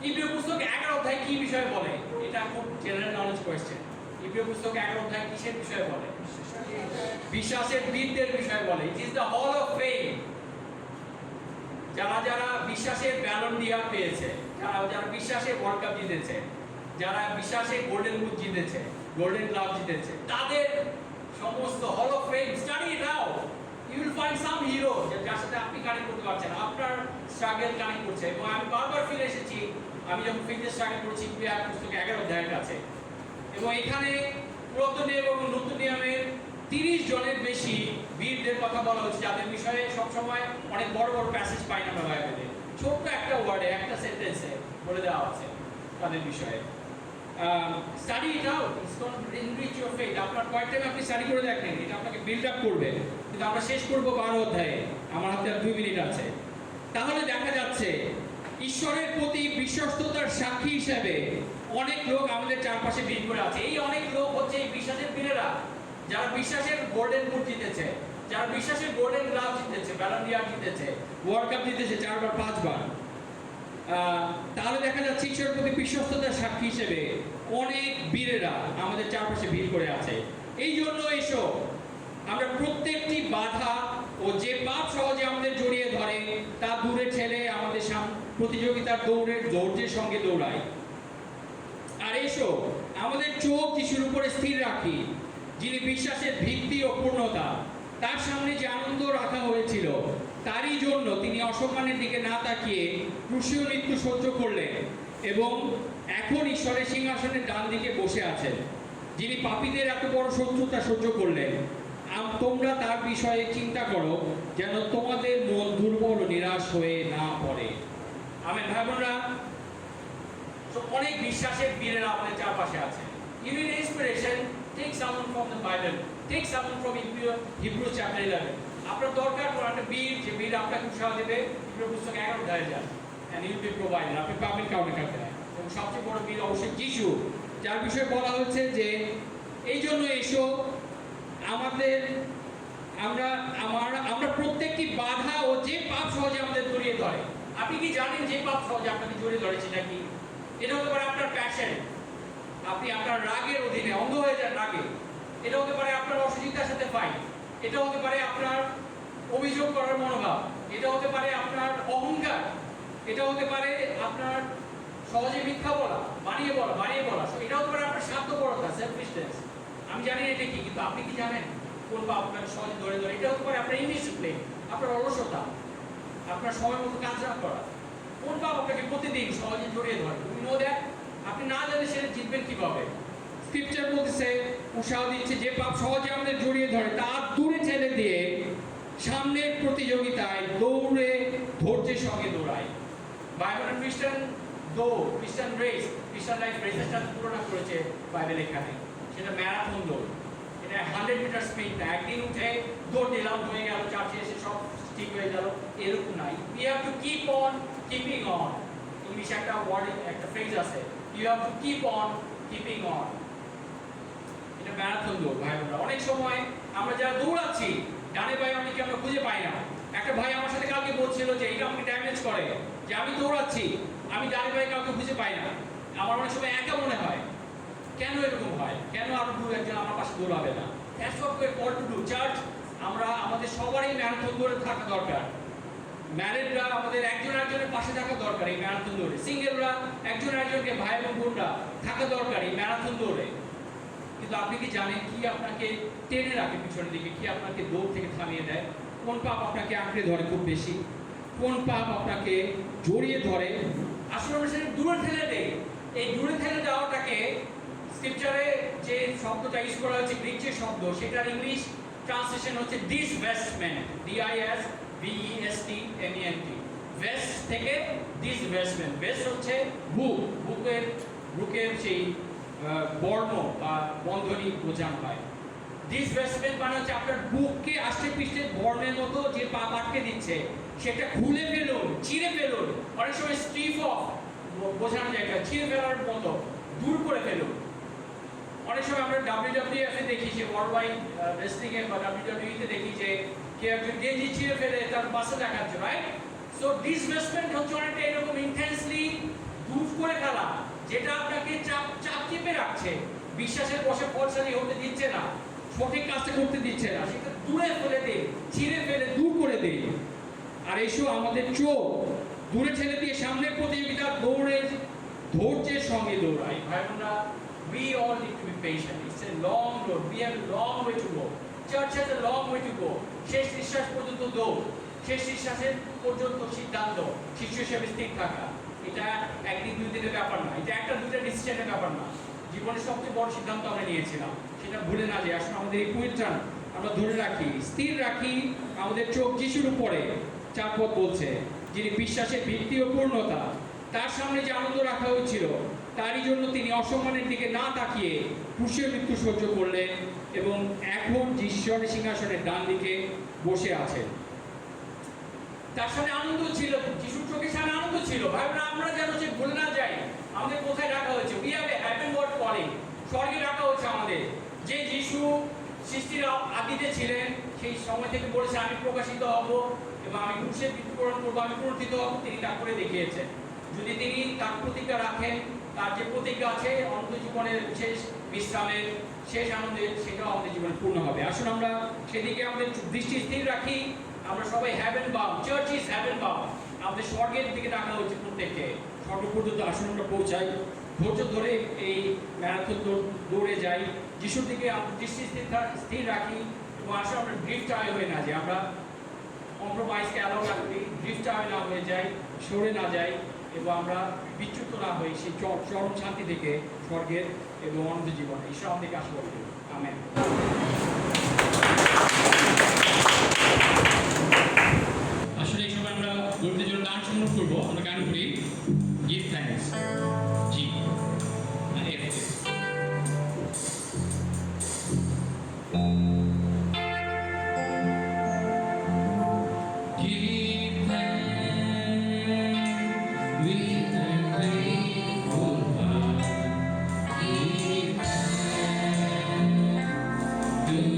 ইব্রিয় পুস্তক 11 অধ্যায় কি বিষয়ে বলে? এটা খুব জেনারেল নলেজ কোয়েশ্চেন। ইব্রিয় পুস্তক 11 অধ্যায় কিসের বিষয়ে বলে? বিশ্বাসের বীরদের বিষয়ে বলে। It is the hall of faith. যারা যারা বিশ্বাসের ব্যালন ডিয়ার পেয়েছে, যারা যারা বিশ্বাসে ওয়ার্ল্ড কাপ জিতেছে, যারা বিশ্বাসে গোল্ডেন বুট জিতেছে, গোল্ডেন গ্লাভ জিতেছে, তাদের সমস্ত hall of fame study it out. You will find some hero যার সাথে আপনি কানেক্ট করতে পারছেন, আপনার স্ট্রাগল কানেক্ট করছে। এবং আমি বারবার ফিরে এসেছি, আমি যখন ফিটনেস স্ট্রাগল করেছি ইব্রিয় পুস্তক 11 অধ্যায়ের কাছে, এবং এখানে পুরাতন নিয়ম এবং নতুন নিয়মের 30 জনের বেশি বীরদের কথা বলা হচ্ছে, যাদের বিষয়ে সবসময় অনেক বড় বড় প্যাসেজ পাই না আমরা বাইবেলে। ছোট্ট একটা ওয়ার্ডে, একটা সেন্টেন্সে বলে দেওয়া আছে তাদের বিষয়ে। Study it out, it's gonna to enrich your faith. আপনার কয়েক টাইম আপনি স্টাডি করে দেখেন, এটা আপনাকে বিল্ড আপ করবে। কিন্তু আমরা শেষ করব 12 অধ্যায়ে, আমার হাতে আর 2 মিনিট আছে। তাহলে দেখা যাচ্ছে ঈশ্বরের প্রতি বিশ্বস্ততার সাক্ষী হিসেবে অনেক লোক আমাদের চারপাশে ভিড় করে আছে। এই অনেক লোক হচ্ছে এই বিশ্বাসের বীরেরা, যারা বিশ্বাসের গোল্ডেন বুট জিতেছে, যারা বিশ্বাসের গোল্ডেন গ্লাভ জিতেছে, ব্যালন ডিয়ার জিতেছে, ওয়ার্ল্ড কাপ জিতেছে 4 বার 5 বার। তাহলে দেখা যাচ্ছে ঈশ্বরের প্রতি বিশ্বস্ততার সাক্ষী হিসেবে অনেক বীরেরা আমাদের চারপাশে ভিড় করে আছে। এই জন্য এসো আমরা প্রত্যেকটি বাধা ও যে পাপ সহজে আমাদের জড়িয়ে ধরে তা দূরে ঠেলে আমাদের প্রতিযোগিতার দৌড়ের ধৈর্যের সঙ্গে দৌড়াই। আর এসো আমাদের চোখ যিশুর উপরে স্থির রাখি, যিনি বিশ্বাসের ভিত্তি ও পূর্ণতা। তার সামনে যে আনন্দ রাখা হয়েছিল, তারই জন্য তিনি অসম্মানের দিকে না তাকিয়ে ক্রুশীয় মৃত্যু সহ্য করলেন এবং এখন ঈশ্বরের সিংহাসনের ডান দিকে বসে আছেন, যিনি পাপীদের এত বড় শত্রুতা সহ্য করলেন। তোমরা তার বিষয়ে চিন্তা করো, যেন তোমাদের মন দুর্বল ও নিরাশ হয়ে না পড়ে। আমেন ভাই বোনরা? অনেক বিশ্বাসের বীরেরা আমাদের চারপাশে আছে। You need inspiration, take someone from the Bible, take someone from Hebrews chapter 11. আপনার দরকার কোনো একটা বীর, যে বীর আপনাকে উৎসাহ দেবে। ইব্রিয় পুস্তক 11 অধ্যায়ে যান, and you will be provided. আপনি পাবেন কাউকে কাছে। এবং সবচেয়ে বড় বীর অবশ্যই যিশু, যার বিষয়ে বলা হচ্ছে যে এই জন্য এসো আমরা প্রত্যেকটি বাধা ও যে পাপ সহজে আমাদের জড়িয়ে ধরে। আপনি কি জানেন যে পাপ সহজে আপনাকে জড়িয়ে ধরে সেটা কি? এটা হতে পারে আপনার প্যাশন, আপনি আপনার রাগের অধীনে অন্ধ হয়ে যান রাগে। এটা হতে পারে আপনার অসুচিতার সাথে ফাইট। এটা হতে পারে আপনার অভিযোগ করার মনোভাব। এটা হতে পারে আপনার অহংকার। এটা হতে পারে আপনার সহজে মিথ্যা বলা, বানিয়ে বলা। এটা হতে পারে আপনার স্বার্থপরতা, সেলফিশনেস। আমি জানি এটা কি, কিন্তু আপনি কি জানেন কোন পাপ আপনাকে সহজে ধরে? এটা হতে পারে আপনার ইনডিসিপ্লিন, আপনার অলসতা, আপনার সময় মতো কাজ না করা। কোন পাপ আপনাকে প্রতিদিন সহজে জড়িয়ে ধরে? তুমি নো দ্যাট। আপনি না জানেন সেটা জিতবেন কিভাবে? স্ক্রিপচার বলতেছে, উৎসাহ দিচ্ছে, যে পাপ সহজে আমাদের জড়িয়ে ধরে তা দূরে ঠেলে দিয়ে সামনের প্রতিযোগিতায় দৌড়ে ধৈর্যের সঙ্গে দৌড়াই। বাইবেল খ্রিস্টান রেস, খ্রিস্টান লাইফ রেসেসটা তুলনা করেছে বাইবেল এখানে। সেটা ম্যারাথন দৌড়। এটা 100 মিটার স্প্রিন্ট না। একদিন উঠে দৌড় দিলাম, হয়ে গেল, চার্চে এসে সব ঠিক হয়ে গেল, এরকম নাই। You have to keep on keeping on. ইংলিশে একটা ওয়ার্ড, একটা ফ্রেজ আছে, you have to keep on keeping on. এটা ম্যারাথন দৌড় ভাই বোনরা। অনেক সময় আমরা যারা দৌড়াচ্ছি, ডানে ভাই অনেকে আমরা খুঁজে পাই না। একটা ভাই আমার সাথে কালকে বলছিল যে এটা আমাকে ড্যামেজ করে, যে আমি দৌড়াচ্ছি, আমি ডানে ভাই কাউকে খুঁজে পাই না। আমার অনেক সময় একা মনে হয়। কেন এরকম হয়? কেন আরো একজন আমার পাশে দৌড়াবে না? That's what we are called to do. Church, আমরা আমাদের সবারই ম্যারাথন দৌড়ে থাকা দরকার। ম্যারিডরা আমাদের একজন একজনের পাশে থাকা দরকার এই ম্যারাথন দৌড়ে। সিঙ্গেলরা একজন একজনকে, ভাই এবং বোনরা থাকা দরকার এই ম্যারাথন দৌড়ে। কিন্তু আপনি কি জানেন কি আপনাকে টেনে রাখে পিছনের দিকে? কি আপনাকে দৌড় থেকে থামিয়ে দেয়? কোন পাপ আপনাকে আঁকড়ে ধরে খুব বেশি? কোন পাপ আপনাকে জড়িয়ে ধরে? আসলে আমরা সেটা দূরে ঠেলে দেই। এই দূরে ঠেলে দেওয়াটাকে স্ক্রিপচারে যে শব্দটা ইউজ করা হয়েছে, গ্রিক যে শব্দ, সেটার ইংলিশ ট্রান্সলেশন হচ্ছে ডিসভেস্টমেন্ট, DISVESTMENT। ভেস্ট থেকে ডিসভেস্টমেন্ট। ভেস্ট হচ্ছে বুকের সেই বর্ণ বা বন্ধনী বোঝানো হয়। ডিসভেস্টমেন্ট মানে হচ্ছে আপনার বুককে আষ্টে পৃষ্ঠে বর্ণের মতো যে পা আটকে দিচ্ছে সেটা খুলে ফেলুন, চিরে ফেলুন। অনেক সময় স্ট্রিপ অফ বোঝানো যায় এটা, চিরে ফেলার মতো দূর করে ফেলুন। অনেক সময় আমরা WWF এ দেখি যে ওয়ার্ল্ড ওয়াইড রেসলিং এ বা WWE তে দেখি যে কেউ একজন গেঞ্জি চিরে ফেলে তার মাসল দেখাচ্ছে, রাইট? সো ডিসভেস্টমেন্ট হচ্ছে অনেকটা এরকম ইন্টেন্সলি দূর করে ফেলা, যেটা আপনাকে চাপ চেপে রাখছে, বিশ্বাসের বসে ফলসালি হতে দিচ্ছে না, সঠিক কাজটা করতে দিচ্ছে না, সেটা দূরে ফেলে দে, ছিঁড়ে ফেলে দূর করে দে। আর এসো আমাদের চোখ দূরে ঠেলে দিয়ে সামনের প্রতিযোগিতা দৌড়ের ধৈর্যের সঙ্গে দৌড়াই। ভাই বোনরা, we all need to be patient. It's a long road. We have a long way to go. Church has a long way to go. শেষ নিঃশ্বাস পর্যন্ত দৌড়, শেষ নিঃশ্বাসের পর্যন্ত সিদ্ধান্ত, শিষ্য হিসেবে স্থির থাকা। এটা একদিন দুই দিনের ব্যাপার না, এটা একটা দুইটা ডিসিশনের ব্যাপার না। জীবনের সবচেয়ে বড় সিদ্ধান্ত আমরা নিয়েছিলাম, সেটা ভুলে না যাই। আসলে আমাদের এই কুইটটান আমরা ধরে রাখি, স্থির রাখি আমাদের চোখ যিশুর উপরে। চারপদ বলছে, যিনি বিশ্বাসের ভিত্তি ও পূর্ণতা, তার সামনে যে আনন্দ রাখা হয়েছিল তারই জন্য তিনি অসম্মানের দিকে না তাকিয়ে ক্রুশের মৃত্যু সহ্য করলেন এবং এখন ঈশ্বরের সিংহাসনের ডান দিকে বসে আছেন। তার সামনে আনন্দ ছিল, যিশুর চোখের সামনে আনন্দ ছিল। ভাই বোনেরা, আমরা যেন সে ভুলে না যাই আমাদের কোথায় রাখা হয়েছে। We have a heavenward calling, স্বর্গে রাখা হয়েছে আমাদের। যে যিশু সৃষ্টির আদিতে ছিলেন, সেই সময় থেকে বলেছে আমি প্রকাশিত হব এবং আমি ক্রুশে মৃত্যুবরণ করবো, আমি পুনরুত্থিত হব। তিনি তা করে দেখিয়েছেন। যদি তিনি তার প্রতিজ্ঞা রাখেন, তার যে প্রতিজ্ঞা আছে অনন্ত জীবনের শেষ বিশ্রামের, শেষ আনন্দের, সেটাও আমাদের জীবনে পূর্ণ হবে। আসুন আমরা সেদিকে আমাদের দৃষ্টি স্থির রাখি। আমরা সবাই heaven bound, church is heaven bound. আমাদের স্বর্গের দিকে দেখা হচ্ছে প্রত্যেককে। স্বর্গ পর্যন্ত আসুন আমরা পৌঁছাই, ধৈর্য ধরে এই ম্যারাথন দৌড়ে যাই, যিশুর দিকে দৃষ্টি স্থির রাখি এবং আসলে আমরা ড্রিফট আয় হয়ে না যাই, আমরা কম্প্রোমাইজকে অ্যালাউ না করি, ড্রিফট আয় না হয়ে যাই, সরে না যাই এবং আমরা বিচ্যুত না হই সেই চরম শান্তি থেকে, স্বর্গের এবং অনন্ত জীবনে। ঈশ্বর আমাদেরকে আশীর্বাদ করুন। আমেন। আসলে এই সময় আমরা গরুদের জন্য গান সংগ্রহ করবো। আমরা গান করি গিভ থ্যাঙ্কস, জি এফ। Give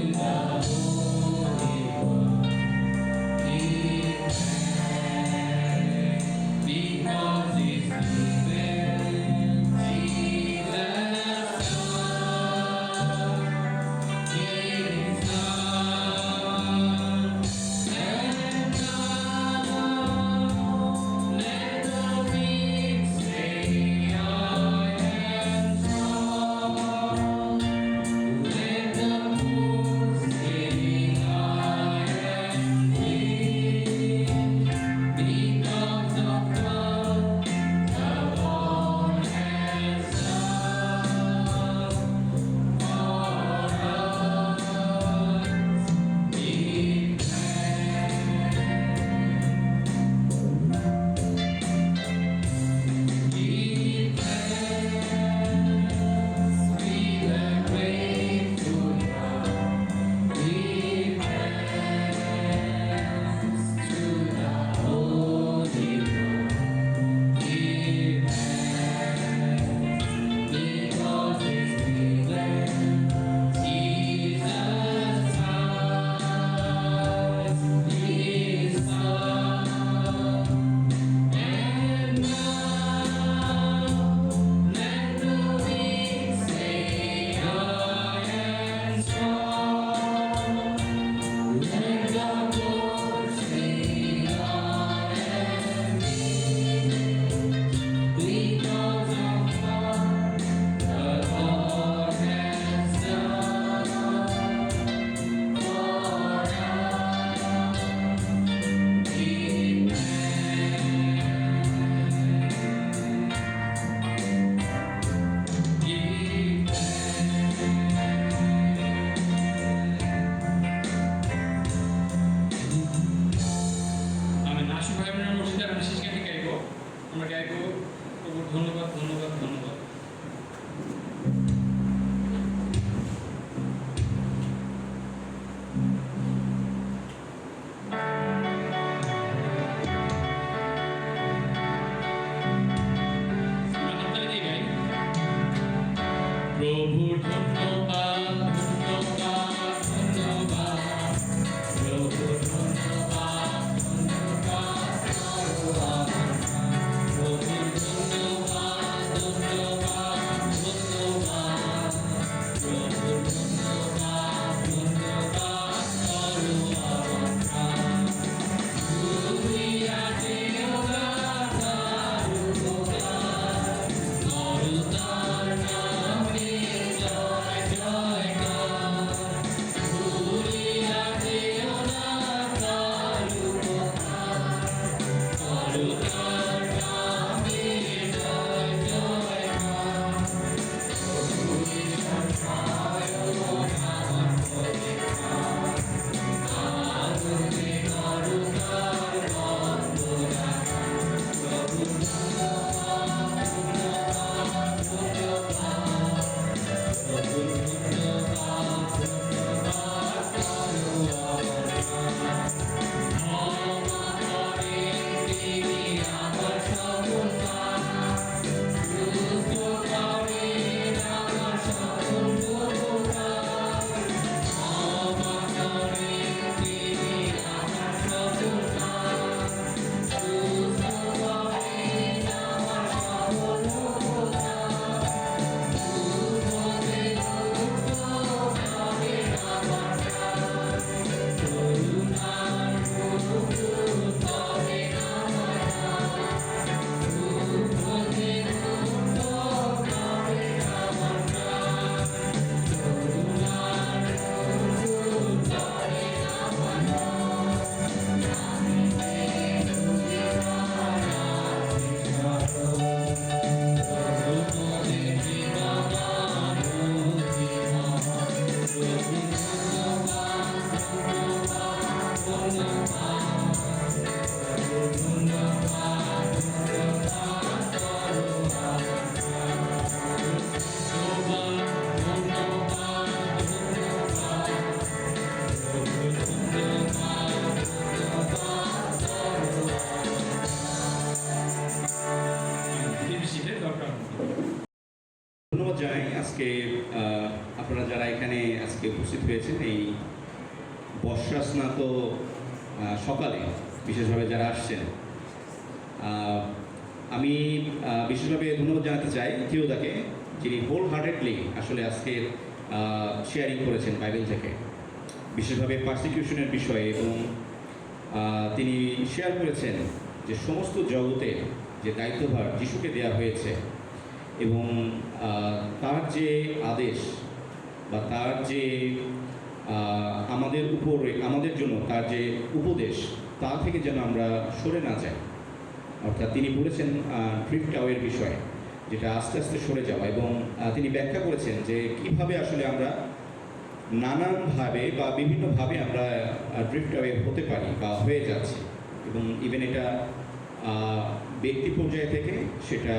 জানাই আজকে আপনারা যারা এখানে আজকে উপস্থিত হয়েছেন এই বর্ষা স্নাত সকালে, বিশেষভাবে যারা আসছেন। আমি বিশেষভাবে ধন্যবাদ জানাতে চাই থিওদাকে, যিনি হোল হার্টেডলি আসলে আজকে শেয়ারিং করেছেন বাইবেল থেকে, বিশেষভাবে পারসিকিউশনের বিষয়ে, এবং তিনি শেয়ার করেছেন যে সমস্ত জগতের যে দায়িত্বভার যিশুকে দেওয়া হয়েছে, এবং তার যে আদেশ বা তার যে আমাদের উপরে, আমাদের জন্য তার যে উপদেশ, তা থেকে যেন আমরা সরে না যাই। অর্থাৎ তিনি বলেছেন ড্রিফট অ্যাওয়ের বিষয়ে, যেটা আস্তে আস্তে সরে যাওয়া, এবং তিনি ব্যাখ্যা করেছেন যে কিভাবে আসলে আমরা নানানভাবে বা বিভিন্নভাবে আমরা ড্রিফট অ্যাওয়ে হতে পারি বা হয়ে যাচ্ছি, এবং ইভেন এটা ব্যক্তি পর্যায়ে থেকে সেটা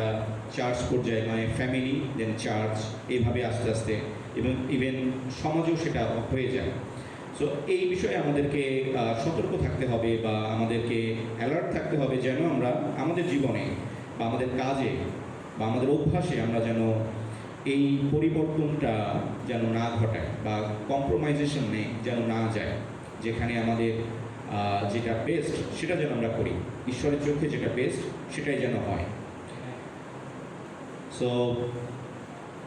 চার্চ পর্যায়ে, মানে ফ্যামিলি দেন চার্চ, এইভাবে আস্তে আস্তে, এবং ইভেন সমাজেও সেটা হয়ে যায়। সো এই বিষয়ে আমাদেরকে সতর্ক থাকতে হবে বা আমাদেরকে অ্যালার্ট থাকতে হবে, যেন আমরা আমাদের জীবনে বা আমাদের কাজে বা আমাদের অভ্যাসে আমরা যেন এই পরিবর্তনটা যেন না ঘটায় বা কম্প্রোমাইজেশনে যেন না যায়, যেখানে আমাদের যেটা বেস্ট সেটা যেন আমরা করি, ঈশ্বরের চোখে যেটা বেস্ট সেটাই যেন হয়। সো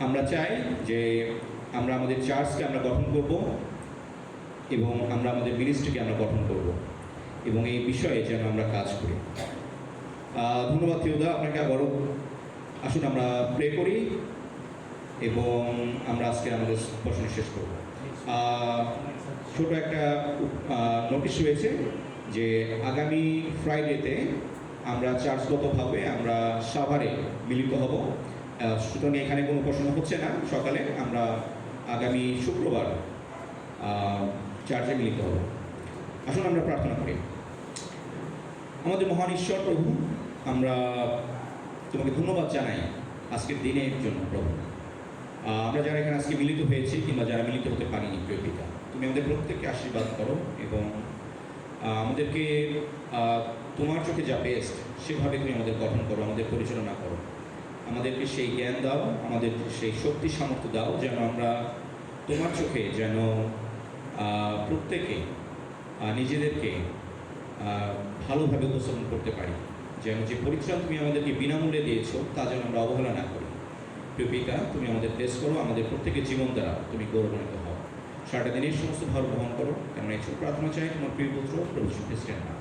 আমরা চাই যে আমরা আমাদের চার্চকে আমরা গঠন করব, এবং আমরা আমাদের মিনিস্ট্রিকে আমরা গঠন করব, এবং এই বিষয়ে যেন আমরা কাজ করি। ধন্যবাদ থিওদা আপনাকে আবারও। আসুন আমরা প্রে করি এবং আমরা আজকে আমাদের প্রশ্ন শেষ করব। ছোট একটা নোটিশ রয়েছে যে আগামী ফ্রাইডেতে আমরা চার্চগতভাবে আমরা সাভারে মিলিত হব। সুতরাং এখানে কোনো প্রশ্ন হচ্ছে না, সকালে আমরা আগামী শুক্রবার চার্চে মিলিত হব। আসুন আমরা প্রার্থনা করি। আমাদের মহান ঈশ্বর প্রভু, আমরা তোমাকে ধন্যবাদ জানাই আজকের দিনের জন্য প্রভু। আমরা যারা এখানে আজকে মিলিত হয়েছি কিংবা যারা মিলিত হতে পারিনি, প্রিয় পিতা, তুমি আমাদের প্রত্যেককে আশীর্বাদ করো এবং আমাদেরকে তোমার চোখে যা বেস্ট সেভাবে তুমি আমাদের গঠন করো, আমাদের পরিচালনা করো, আমাদেরকে সেই জ্ঞান দাও, আমাদের সেই শক্তি সামর্থ্য দাও, যেন আমরা তোমার চোখে যেন প্রত্যেকে নিজেদেরকে ভালোভাবে উপস্থাপন করতে পারি, যেন যে পরিশ্রম তুমি আমাদেরকে বিনামূল্যে দিয়েছো তা যেন আমরা অবহেলা না করি। প্রিয় পিতা, তুমি আমাদের ব্লেস করো, আমাদের প্রত্যেকের জীবন দ্বারা তুমি গৌরবান্বিত হও। সারাটা দিনের সমস্ত ভার গ্রহণ করো। আমরা এই ছোট প্রার্থনা চাই তোমার প্রিয় পুত্র প্রভু যীশু খ্রিস্টের নামে।